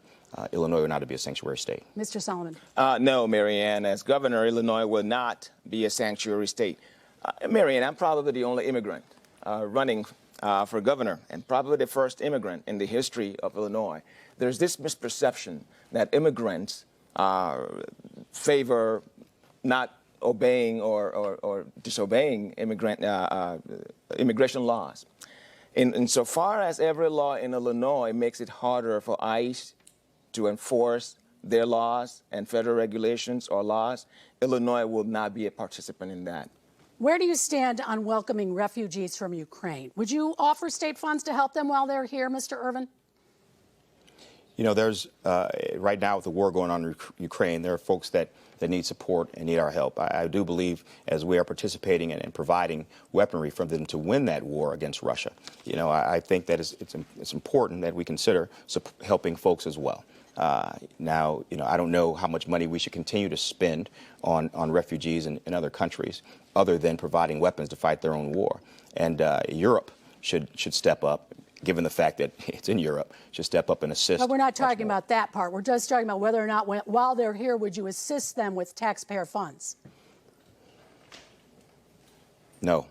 [SPEAKER 6] Illinois will not be a sanctuary state.
[SPEAKER 4] Mr. Solomon.
[SPEAKER 7] No, Marianne. As governor, Illinois will not be a sanctuary state. Marianne, I'm probably the only immigrant running for governor and probably the first immigrant in the history of Illinois. There's this misperception that immigrants favor not obeying or disobeying immigration laws. Insofar as every law in Illinois makes it harder for ICE to enforce their laws and federal regulations or laws, Illinois will not be a participant in that.
[SPEAKER 4] Where do you stand on welcoming refugees from Ukraine? Would you offer state funds to help them while they're here, Mr. Irvin?
[SPEAKER 6] You know, there's right now with the war going on in Ukraine, there are folks that need support and need our help. I do believe as we are participating and providing weaponry for them to win that war against Russia, you know, I think that it's important that we consider helping folks as well. Now, you know, I don't know how much money we should continue to spend on refugees in other countries other than providing weapons to fight their own war. And Europe should step up, given the fact that it's in Europe, should step up and assist.
[SPEAKER 4] But we're not talking about that part. We're just talking about whether or not while they're here, would you assist them with taxpayer funds?
[SPEAKER 6] No.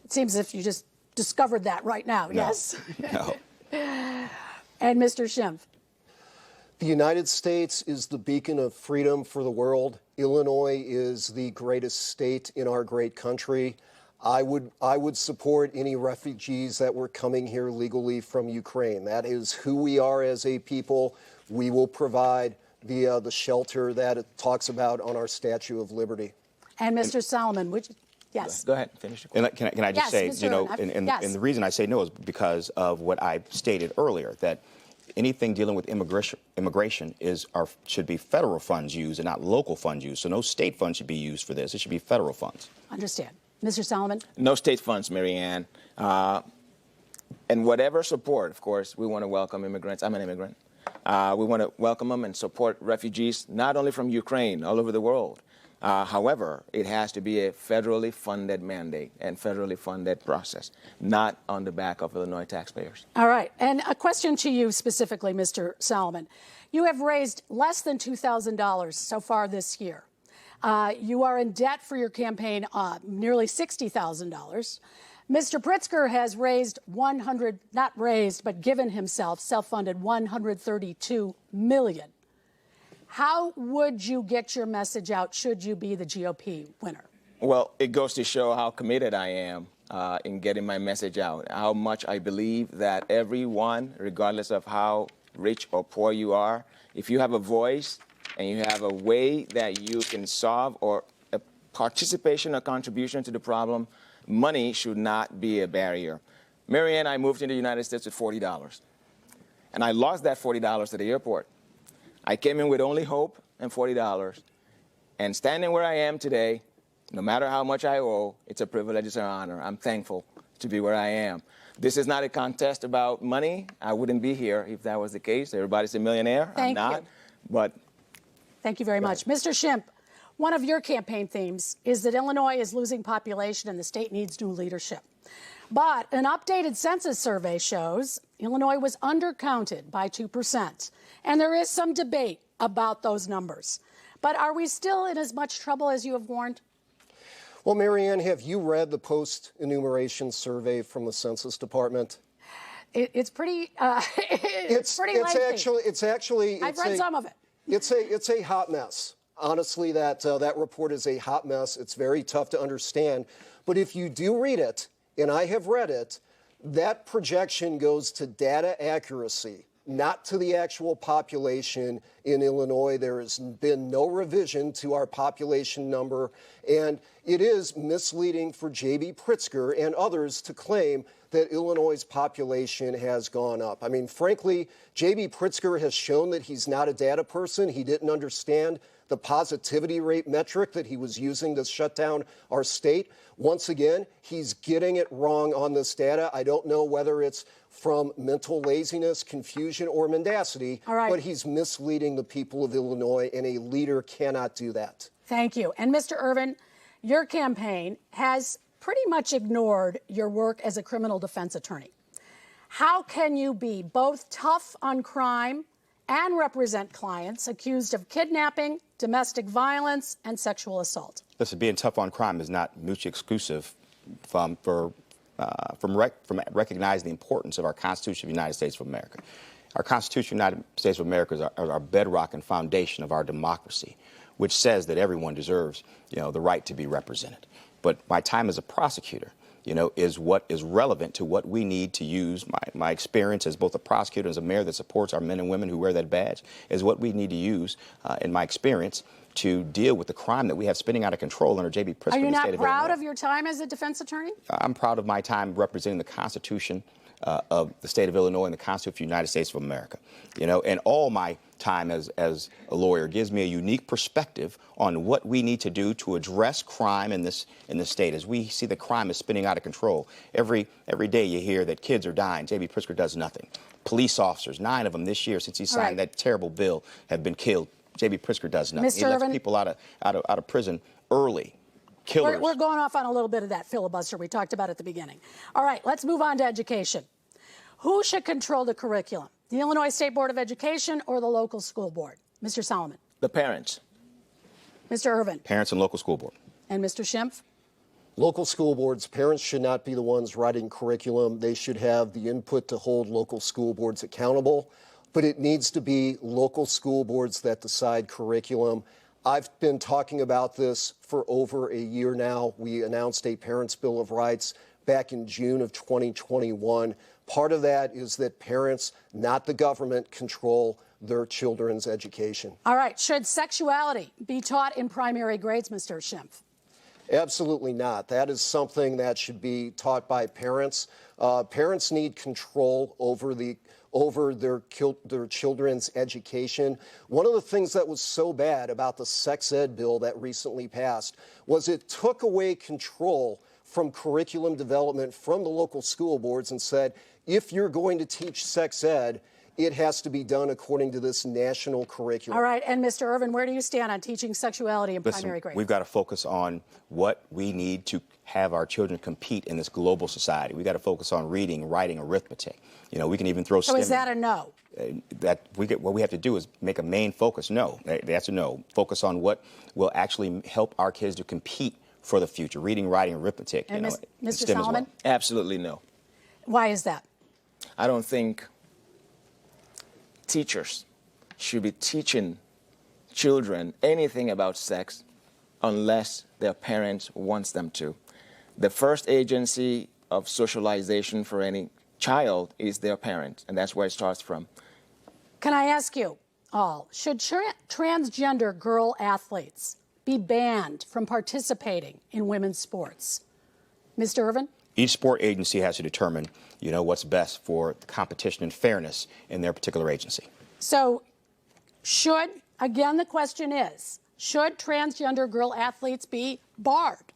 [SPEAKER 4] It seems as if you just discovered that right now,
[SPEAKER 6] No.
[SPEAKER 4] yes?
[SPEAKER 6] No.
[SPEAKER 4] And Mr. Schimpf.
[SPEAKER 5] The United States is the beacon of freedom for the world. Illinois is the greatest state in our great country. I would support any refugees that were coming here legally from Ukraine. That is who we are as a people. We will provide the shelter that it talks about on our Statue of Liberty.
[SPEAKER 4] And Mr. Solomon, would you? Yes.
[SPEAKER 7] Go ahead, finish the question.
[SPEAKER 6] Can I just say,
[SPEAKER 4] Mr.
[SPEAKER 6] you know,
[SPEAKER 4] Irvin,
[SPEAKER 6] and the reason I say no is because of what I stated earlier, that anything dealing with immigration should be federal funds used and not local funds used. So no state funds should be used for this. It should be federal funds.
[SPEAKER 4] Understand. Mr. Solomon?
[SPEAKER 7] No state funds, Marianne. And whatever support, of course, we want to welcome immigrants. I'm an immigrant. We want to welcome them and support refugees, not only from Ukraine, all over the world. However, it has to be a federally funded mandate and federally funded process, not on the back of Illinois taxpayers.
[SPEAKER 4] All right. And a question to you specifically, Mr. Solomon. You have raised less than $2,000 so far this year. You are in debt for your campaign nearly $60,000. Mr. Pritzker has raised given himself self-funded $132 million. How would you get your message out should you be the GOP winner?
[SPEAKER 7] Well, it goes to show how committed I am in getting my message out, how much I believe that everyone, regardless of how rich or poor you are, if you have a voice and you have a way that you can solve or a participation or contribution to the problem, money should not be a barrier. Marianne, I moved into the United States with $40, and I lost that $40 at the airport. I came in with only hope and $40, and standing where I am today, no matter how much I owe, it's a privilege, it's an honor. I'm thankful to be where I am. This is not a contest about money. I wouldn't be here if that was the case. Everybody's a millionaire. I'm not. But
[SPEAKER 4] thank you very much. Mr. Schimpf, one of your campaign themes is that Illinois is losing population and the state needs new leadership. But an updated census survey shows Illinois was undercounted by 2%. And there is some debate about those numbers. But are we still in as much trouble as you have warned?
[SPEAKER 5] Well, Marianne, have you read the post-enumeration survey from the Census Department?
[SPEAKER 4] It's pretty. It's pretty lengthy.
[SPEAKER 5] It's actually.
[SPEAKER 4] I've read some of it.
[SPEAKER 5] It's a hot mess. Honestly, that report is a hot mess. It's very tough to understand. But if you do read it, and I have read it, that projection goes to data accuracy, not to the actual population in Illinois. There has been no revision to our population number, and it is misleading for J.B. Pritzker and others to claim that Illinois' population has gone up. I mean, frankly, J.B. Pritzker has shown that he's not a data person. He didn't understand the positivity rate metric that he was using to shut down our state. Once again, he's getting it wrong on this data. I don't know whether it's from mental laziness, confusion, or mendacity, but he's misleading the people of Illinois, and a leader cannot do that.
[SPEAKER 4] Thank you. And Mr. Irvin, your campaign has pretty much ignored your work as a criminal defense attorney. How can you be both tough on crime and represent clients accused of kidnapping, domestic violence, and sexual assault?
[SPEAKER 6] Listen, being tough on crime is not mutually exclusive from recognizing the importance of our Constitution of the United States of America. Our Constitution of the United States of America is our bedrock and foundation of our democracy, which says that everyone deserves, the right to be represented. But my time as a prosecutor, is what is relevant to what we need to use. My experience as both a prosecutor and as a mayor that supports our men and women who wear that badge is what we need to use, in my experience, to deal with the crime that we have spinning out of control under J.B. Pritzker.
[SPEAKER 4] Are you
[SPEAKER 6] in the
[SPEAKER 4] not
[SPEAKER 6] state of
[SPEAKER 4] proud
[SPEAKER 6] Illinois.
[SPEAKER 4] of your time as a defense attorney?
[SPEAKER 6] I'm proud of my time representing the Constitution of the state of Illinois and the Constitution of the United States of America. And all my time as a lawyer gives me a unique perspective on what we need to do to address crime in this state. As we see the crime is spinning out of control, every day you hear that kids are dying. J.B. Pritzker does nothing. Police officers, 9 of them this year since he signed that terrible bill, have been killed. J.B. Pritzker does nothing.
[SPEAKER 4] Mr.
[SPEAKER 6] He lets
[SPEAKER 4] Irvin,
[SPEAKER 6] people out of prison early. Killers.
[SPEAKER 4] We're going off on a little bit of that filibuster we talked about at the beginning. All right, let's move on to education. Who should control the curriculum? The Illinois State Board of Education or the local school board? Mr. Solomon.
[SPEAKER 7] The parents.
[SPEAKER 4] Mr. Irvin.
[SPEAKER 6] Parents and local school board.
[SPEAKER 4] And Mr. Schimpf.
[SPEAKER 5] Local school boards, parents should not be the ones writing curriculum. They should have the input to hold local school boards accountable, but it needs to be local school boards that decide curriculum. I've been talking about this for over a year now. We announced a Parents' Bill of Rights back in June of 2021. Part of that is that parents, not the government, control their children's education.
[SPEAKER 4] All right. Should sexuality be taught in primary grades, Mr. Schimpf?
[SPEAKER 5] Absolutely not. That is something that should be taught by parents. Parents need control over their children's education. One of the things that was so bad about the sex ed bill that recently passed was it took away control from curriculum development from the local school boards and said, if you're going to teach sex ed, it has to be done according to this national curriculum.
[SPEAKER 4] All right. And Mr. Irvin, where do you stand on teaching sexuality in primary grades?
[SPEAKER 6] We've got to focus on what we need to have our children compete in this global society. We've got to focus on reading, writing, arithmetic. We can even throw
[SPEAKER 4] So is that a no?
[SPEAKER 6] What we have to do is make a main focus. No, that's a no. Focus on what will actually help our kids to compete for the future. Reading, writing, arithmetic.
[SPEAKER 4] And Mr.
[SPEAKER 6] STEM
[SPEAKER 4] Solomon?
[SPEAKER 6] as well.
[SPEAKER 7] Absolutely no.
[SPEAKER 4] Why is that?
[SPEAKER 7] I don't think teachers should be teaching children anything about sex unless their parents wants them to. The first agency of socialization for any child is their parent, and that's where it starts from.
[SPEAKER 4] Can I ask you all, should transgender girl athletes be banned from participating in women's sports? Mr. Irvin?
[SPEAKER 6] Each sport agency has to determine, what's best for the competition and fairness in their particular agency.
[SPEAKER 4] So again, the question is, should transgender girl athletes be barred?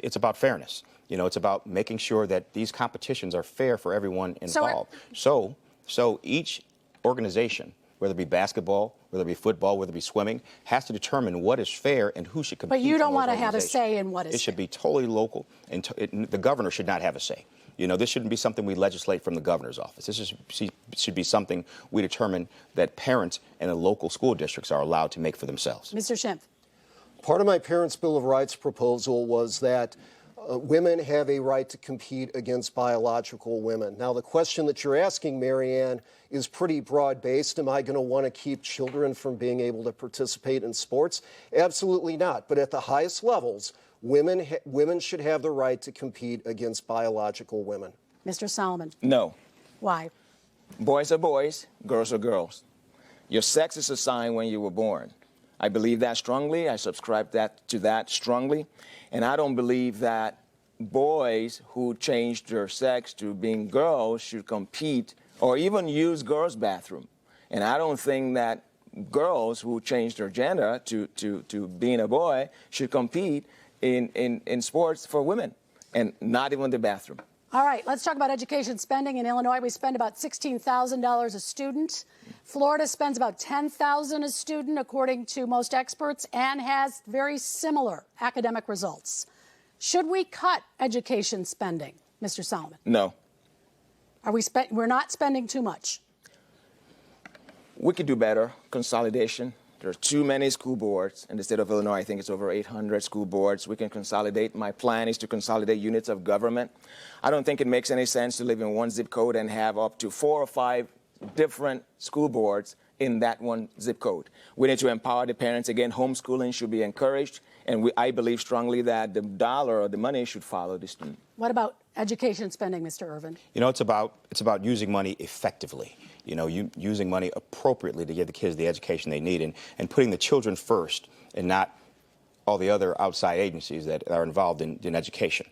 [SPEAKER 6] It's about fairness. It's about making sure that these competitions are fair for everyone involved. So each organization, whether it be basketball, whether it be football, whether it be swimming, has to determine what is fair and who should compete.
[SPEAKER 4] But you don't want to
[SPEAKER 6] have
[SPEAKER 4] a say in what is fair.
[SPEAKER 6] It should be totally local, and the governor should not have a say. This shouldn't be something we legislate from the governor's office. This should be something we determine that parents and the local school districts are allowed to make for themselves.
[SPEAKER 4] Mr. Schimpf.
[SPEAKER 5] Part of my Parents' Bill of Rights proposal was that women have a right to compete against biological women. Now, the question that you're asking, Marianne, is pretty broad-based. Am I going to want to keep children from being able to participate in sports? Absolutely not. But at the highest levels, women should have the right to compete against biological women.
[SPEAKER 4] Mr. Solomon.
[SPEAKER 7] No.
[SPEAKER 4] Why?
[SPEAKER 7] Boys are boys, girls are girls. Your sex is assigned when you were born. I believe that strongly. I subscribe to that strongly. And I don't believe that boys who changed their sex to being girls should compete or even use girls' bathroom. And I don't think that girls who changed their gender to being a boy should compete in sports for women, and not even the bathroom.
[SPEAKER 4] All right, let's talk about education spending. In Illinois, we spend about $16,000 a student. Florida spends about $10,000 a student, according to most experts, and has very similar academic results. Should we cut education spending, Mr. Solomon?
[SPEAKER 7] No.
[SPEAKER 4] We're not spending too much.
[SPEAKER 7] We could do better. Consolidation. There are too many school boards in the state of Illinois. I think it's over 800 school boards. We can consolidate. My plan is to consolidate units of government. I don't think it makes any sense to live in one zip code and have up to 4 or 5 different school boards in that one zip code. We need to empower the parents. Again, homeschooling should be encouraged, and I believe strongly that the dollar or the money should follow the student.
[SPEAKER 4] What about education spending, Mr. Irvin?
[SPEAKER 6] You know, it's about using money effectively. You know, using money appropriately to give the kids the education they need, and putting the children first and not all the other outside agencies that are involved in education.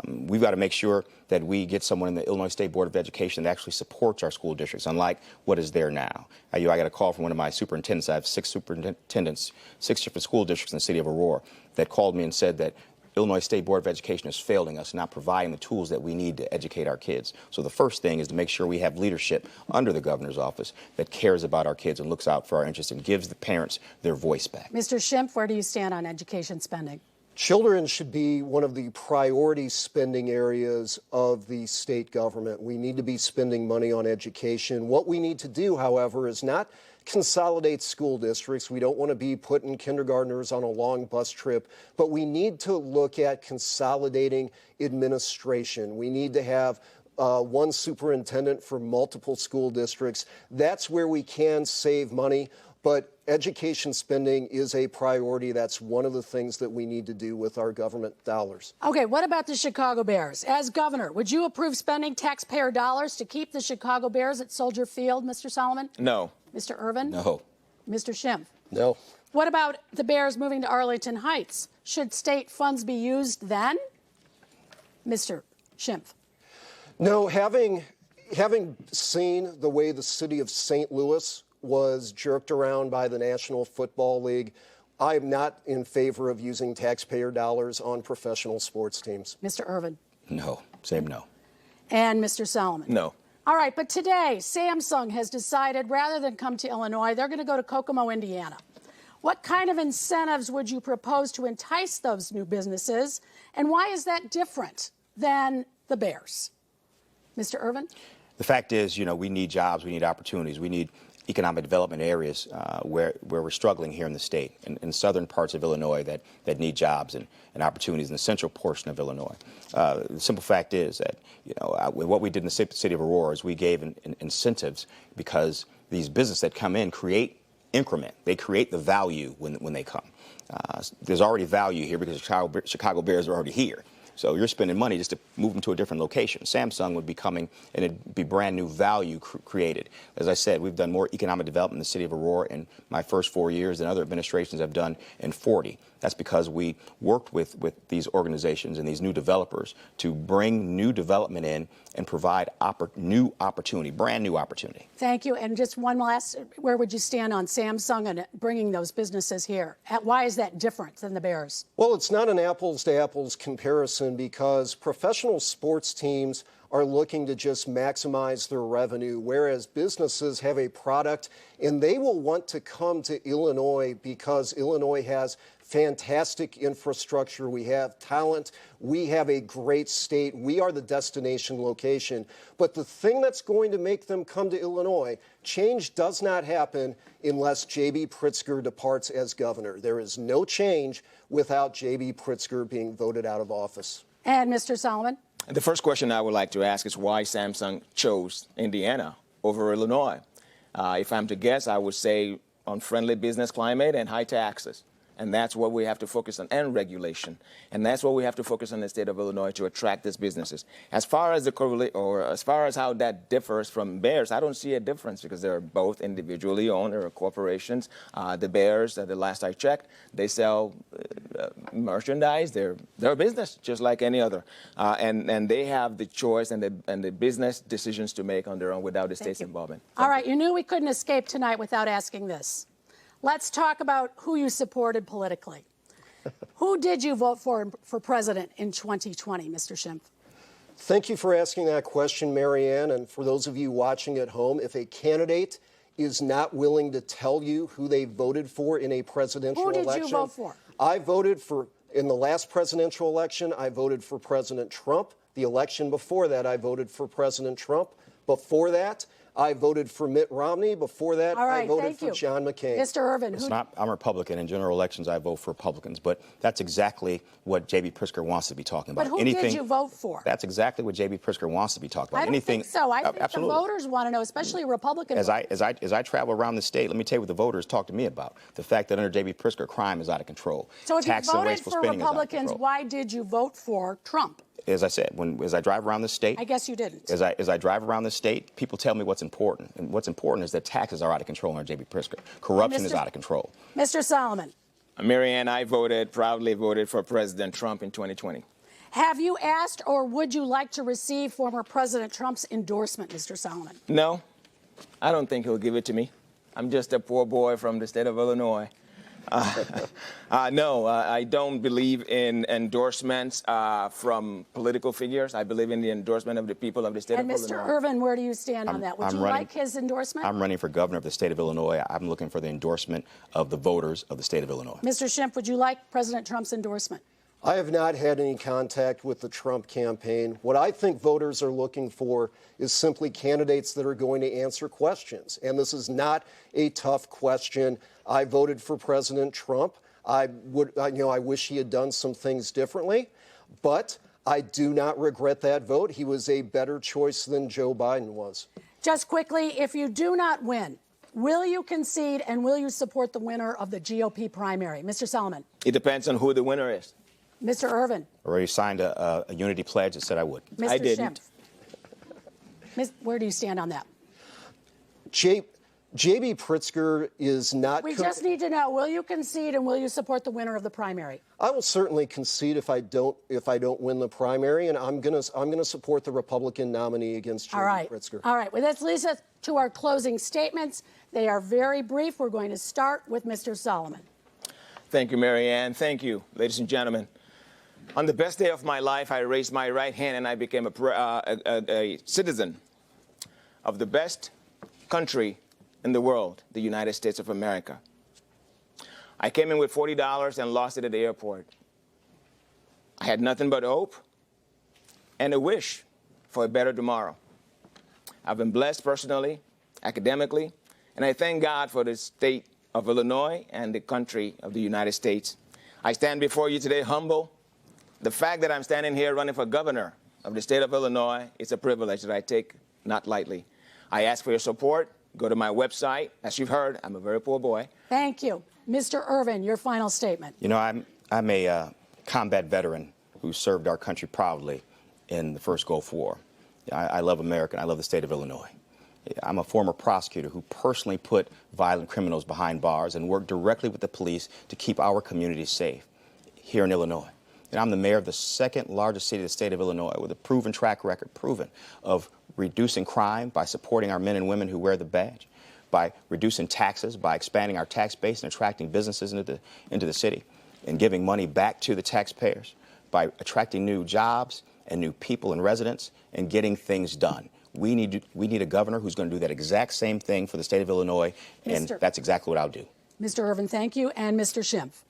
[SPEAKER 6] We've got to make sure that we get someone in the Illinois State Board of Education that actually supports our school districts, unlike what is there now. I got a call from one of my superintendents. I have 6 superintendents, 6 different school districts in the city of Aurora, that called me and said that Illinois State Board of Education is failing us, not providing the tools that we need to educate our kids. So the first thing is to make sure we have leadership under the governor's office that cares about our kids and looks out for our interests and gives the parents their voice back.
[SPEAKER 4] Mr. Schimpf, where do you stand on education spending?
[SPEAKER 5] Children should be one of the priority spending areas of the state government. We need to be spending money on education. What we need to do, however, is not consolidate school districts. We don't want to be putting kindergartners on a long bus trip, but we need to look at consolidating administration. We need to have one superintendent for multiple school districts. That's where we can save money. But education spending is a priority. That's one of the things that we need to do with our government dollars.
[SPEAKER 4] Okay, what about the Chicago Bears? As governor, would you approve spending taxpayer dollars to keep the Chicago Bears at Soldier Field, Mr. Solomon?
[SPEAKER 7] No.
[SPEAKER 4] Mr. Irvin?
[SPEAKER 6] No.
[SPEAKER 4] Mr. Schimpf?
[SPEAKER 5] No.
[SPEAKER 4] What about the Bears moving to Arlington Heights? Should state funds be used then? Mr. Schimpf?
[SPEAKER 5] No, having seen the way the city of St. Louis was jerked around by the National Football League, I am not in favor of using taxpayer dollars on professional sports teams.
[SPEAKER 4] Mr. Irvin?
[SPEAKER 6] No. Same no.
[SPEAKER 4] And Mr. Solomon?
[SPEAKER 7] No.
[SPEAKER 4] All right, but today, Samsung has decided rather than come to Illinois, they're going to go to Kokomo, Indiana. What kind of incentives would you propose to entice those new businesses, and why is that different than the Bears? Mr. Irvin?
[SPEAKER 6] The fact is, we need jobs, we need opportunities, we need economic development areas where we're struggling here in the state, in southern parts of Illinois that need jobs and opportunities in the central portion of Illinois. The simple fact is that, what we did in the city of Aurora is we gave incentives because these businesses that come in create increment. They create the value when they come. There's already value here because Chicago Bears are already here. So you're spending money just to move them to a different location. Samsung would be coming, and it'd be brand new value created. As I said, we've done more economic development in the city of Aurora in my first 4 years than other administrations have done in 40. That's because we worked with these organizations and these new developers to bring new development in and provide new opportunity, brand new opportunity.
[SPEAKER 4] Thank you. And just one last, where would you stand on Samsung and bringing those businesses here? Why is that different than the Bears?
[SPEAKER 5] Well, it's not an apples to apples comparison because professional sports teams are looking to just maximize their revenue, whereas businesses have a product and they will want to come to Illinois because Illinois has fantastic infrastructure. We have talent. We have a great state. We are the destination location. But the thing that's going to make them come to Illinois, change does not happen unless J.B. Pritzker departs as governor. There is no change without J.B. Pritzker being voted out of office.
[SPEAKER 4] And Mr. Solomon?
[SPEAKER 7] The first question I would like to ask is why Samsung chose Indiana over Illinois. If I'm to guess, I would say on friendly business climate and high taxes. And that's what we have to focus on, and regulation. And that's what we have to focus on in the state of Illinois to attract these businesses. As far as as far as how that differs from Bears, I don't see a difference because they're both individually owned or corporations. The Bears, the last I checked, they sell merchandise. They're a business just like any other, and they have the choice and the business decisions to make on their own without the state's involvement.
[SPEAKER 4] All right, you knew we couldn't escape tonight without asking this. Let's talk about who you supported politically. Who did you vote for president in 2020, Mr. Schimpf?
[SPEAKER 5] Thank you for asking that question, Marianne. And for those of you watching at home, if a candidate is not willing to tell you who they voted for in a presidential election.
[SPEAKER 4] Who did you vote for?
[SPEAKER 5] I voted for, in the last presidential election, I voted for President Trump. The election before that, I voted for President Trump. Before that, I voted for Mitt Romney. Before that, I voted for John McCain.
[SPEAKER 4] Mr. Irvin.
[SPEAKER 6] I'm a Republican. In general elections, I vote for Republicans. But that's exactly what J.B. Pritzker wants to be talking about.
[SPEAKER 4] But who did you vote for?
[SPEAKER 6] That's exactly what J.B. Pritzker wants to be talking about.
[SPEAKER 4] I don't think so. I think
[SPEAKER 6] absolutely.
[SPEAKER 4] the voters want to know, especially Republican
[SPEAKER 6] As
[SPEAKER 4] voters.
[SPEAKER 6] I travel around the state, let me tell you what the voters talk to me about. The fact that under J.B. Pritzker, crime is out of control.
[SPEAKER 4] So if
[SPEAKER 6] Tax
[SPEAKER 4] you
[SPEAKER 6] and
[SPEAKER 4] voted
[SPEAKER 6] wasteful
[SPEAKER 4] for
[SPEAKER 6] spending
[SPEAKER 4] Republicans,
[SPEAKER 6] is out of control.
[SPEAKER 4] why did you vote for Trump?
[SPEAKER 6] As I said, as I drive around the state,
[SPEAKER 4] I guess you didn't.
[SPEAKER 6] As I drive around the state, people tell me what's important, and what's important is that taxes are out of control under J.B. Pritzker. Corruption is out of control.
[SPEAKER 4] Mr. Solomon.
[SPEAKER 7] Marianne, I proudly voted for President Trump in 2020.
[SPEAKER 4] Have you asked or would you like to receive former President Trump's endorsement, Mr. Solomon?
[SPEAKER 7] No, I don't think he'll give it to me. I'm just a poor boy from the state of Illinois. No, I don't believe in endorsements from political figures. I believe in the endorsement of the people of the state of Illinois.
[SPEAKER 4] And Mr. Irvin, where do you stand on that? Would you like his endorsement?
[SPEAKER 6] I'm running for governor of the state of Illinois. I'm looking for the endorsement of the voters of the state of Illinois.
[SPEAKER 4] Mr. Schimpf, would you like President Trump's endorsement?
[SPEAKER 5] I have not had any contact with the Trump campaign. What I think voters are looking for is simply candidates that are going to answer questions. And this is not a tough question. I voted for President Trump. I wish he had done some things differently, but I do not regret that vote. He was a better choice than Joe Biden was. Just quickly, if you do not win, will you concede and will you support the winner of the GOP primary? Mr. Solomon.
[SPEAKER 7] It depends on who the winner is.
[SPEAKER 4] Mr. Irvin.
[SPEAKER 6] I already signed a unity pledge that said I would.
[SPEAKER 4] Mr.
[SPEAKER 7] I didn't.
[SPEAKER 4] Where do you stand on that?
[SPEAKER 5] J.B. Pritzker is not...
[SPEAKER 4] We just need to know, will you concede and will you support the winner of the primary?
[SPEAKER 5] I will certainly concede if I don't win the primary, and I'm gonna support the Republican nominee against J.B. Pritzker.
[SPEAKER 4] All right. Well, that leads us to our closing statements. They are very brief. We're going to start with Mr. Solomon.
[SPEAKER 7] Thank you, Marianne. Thank you, ladies and gentlemen. On the best day of my life, I raised my right hand and I became a citizen of the best country in the world, the United States of America. I came in with $40 and lost it at the airport. I had nothing but hope and a wish for a better tomorrow. I've been blessed personally, academically, and I thank God for the state of Illinois and the country of the United States. I stand before you today humble. The fact that I'm standing here running for governor of the state of Illinois is a privilege that I take not lightly. I ask for your support. Go to my website. As you've heard, I'm a very poor boy.
[SPEAKER 4] Thank you. Mr. Irvin, your final statement.
[SPEAKER 6] You know, I'm a combat veteran who served our country proudly in the first Gulf War. I love America, and I love the state of Illinois. I'm a former prosecutor who personally put violent criminals behind bars and worked directly with the police to keep our communities safe here in Illinois. And I'm the mayor of the second largest city of the state of Illinois with a proven track record, of reducing crime by supporting our men and women who wear the badge, by reducing taxes, by expanding our tax base and attracting businesses into the city, and giving money back to the taxpayers, by attracting new jobs and new people and residents and getting things done. We need a governor who's going to do that exact same thing for the state of Illinois, and that's exactly what I'll do.
[SPEAKER 4] Mr. Irvin, thank you. And Mr. Schimpf.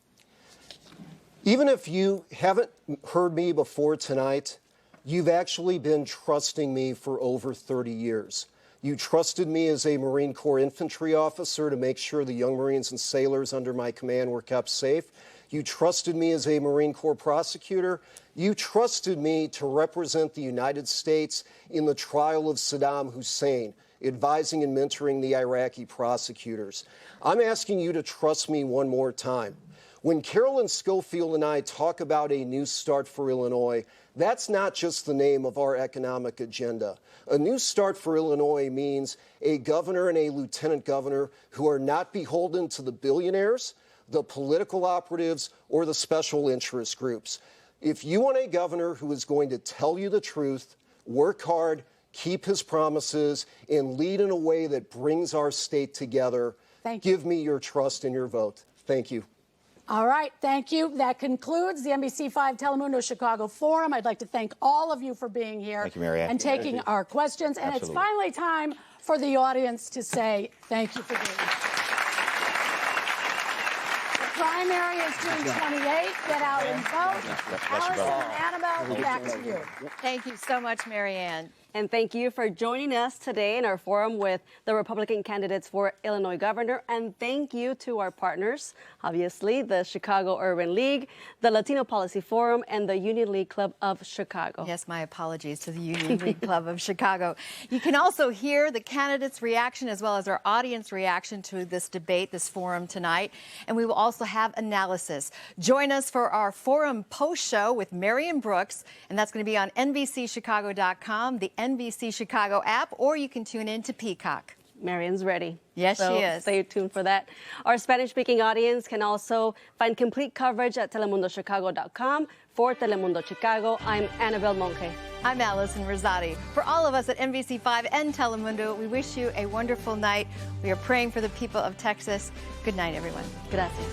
[SPEAKER 5] Even if you haven't heard me before tonight, you've actually been trusting me for over 30 years. You trusted me as a Marine Corps infantry officer to make sure the young Marines and sailors under my command were kept safe. You trusted me as a Marine Corps prosecutor. You trusted me to represent the United States in the trial of Saddam Hussein, advising and mentoring the Iraqi prosecutors. I'm asking you to trust me one more time. When Carolyn Schofield and I talk about a new start for Illinois, that's not just the name of our economic agenda. A new start for Illinois means a governor and a lieutenant governor who are not beholden to the billionaires, the political operatives, or the special interest groups. If you want a governor who is going to tell you the truth, work hard, keep his promises, and lead in a way that brings our state together, give me your trust and your vote. Thank you.
[SPEAKER 4] All right, thank you. That concludes the NBC5 Telemundo Chicago Forum. I'd like to thank all of you for being here.
[SPEAKER 6] Thank you, Marianne.
[SPEAKER 4] And taking our questions. And
[SPEAKER 6] Absolutely.
[SPEAKER 4] It's finally time for the audience to say thank you for being here. The primary is June 28th. Get out and vote. Allison and Annabelle, back to you.
[SPEAKER 2] Thank you so much, Marianne.
[SPEAKER 3] And thank you for joining us today in our forum with the Republican candidates for Illinois governor. And thank you to our partners, obviously, the Chicago Urban League, the Latino Policy Forum, and the Union League Club of Chicago.
[SPEAKER 2] Yes, my apologies to the Union League Club of Chicago. You can also hear the candidates' reaction as well as our audience reaction to this debate, this forum tonight. And we will also have analysis. Join us for our forum post show with Marion Brooks, and that's going to be on NBCChicago.com, the NBC Chicago app, or you can tune in to Peacock.
[SPEAKER 3] Marion's ready.
[SPEAKER 2] Yes,
[SPEAKER 3] so
[SPEAKER 2] she is.
[SPEAKER 3] Stay tuned for that. Our Spanish-speaking audience can also find complete coverage at TelemundoChicago.com. For Telemundo Chicago, I'm Annabelle Monge.
[SPEAKER 2] I'm Allison Rosati. For all of us at NBC5 and Telemundo, we wish you a wonderful night. We are praying for the people of Texas. Good night, everyone.
[SPEAKER 3] Gracias.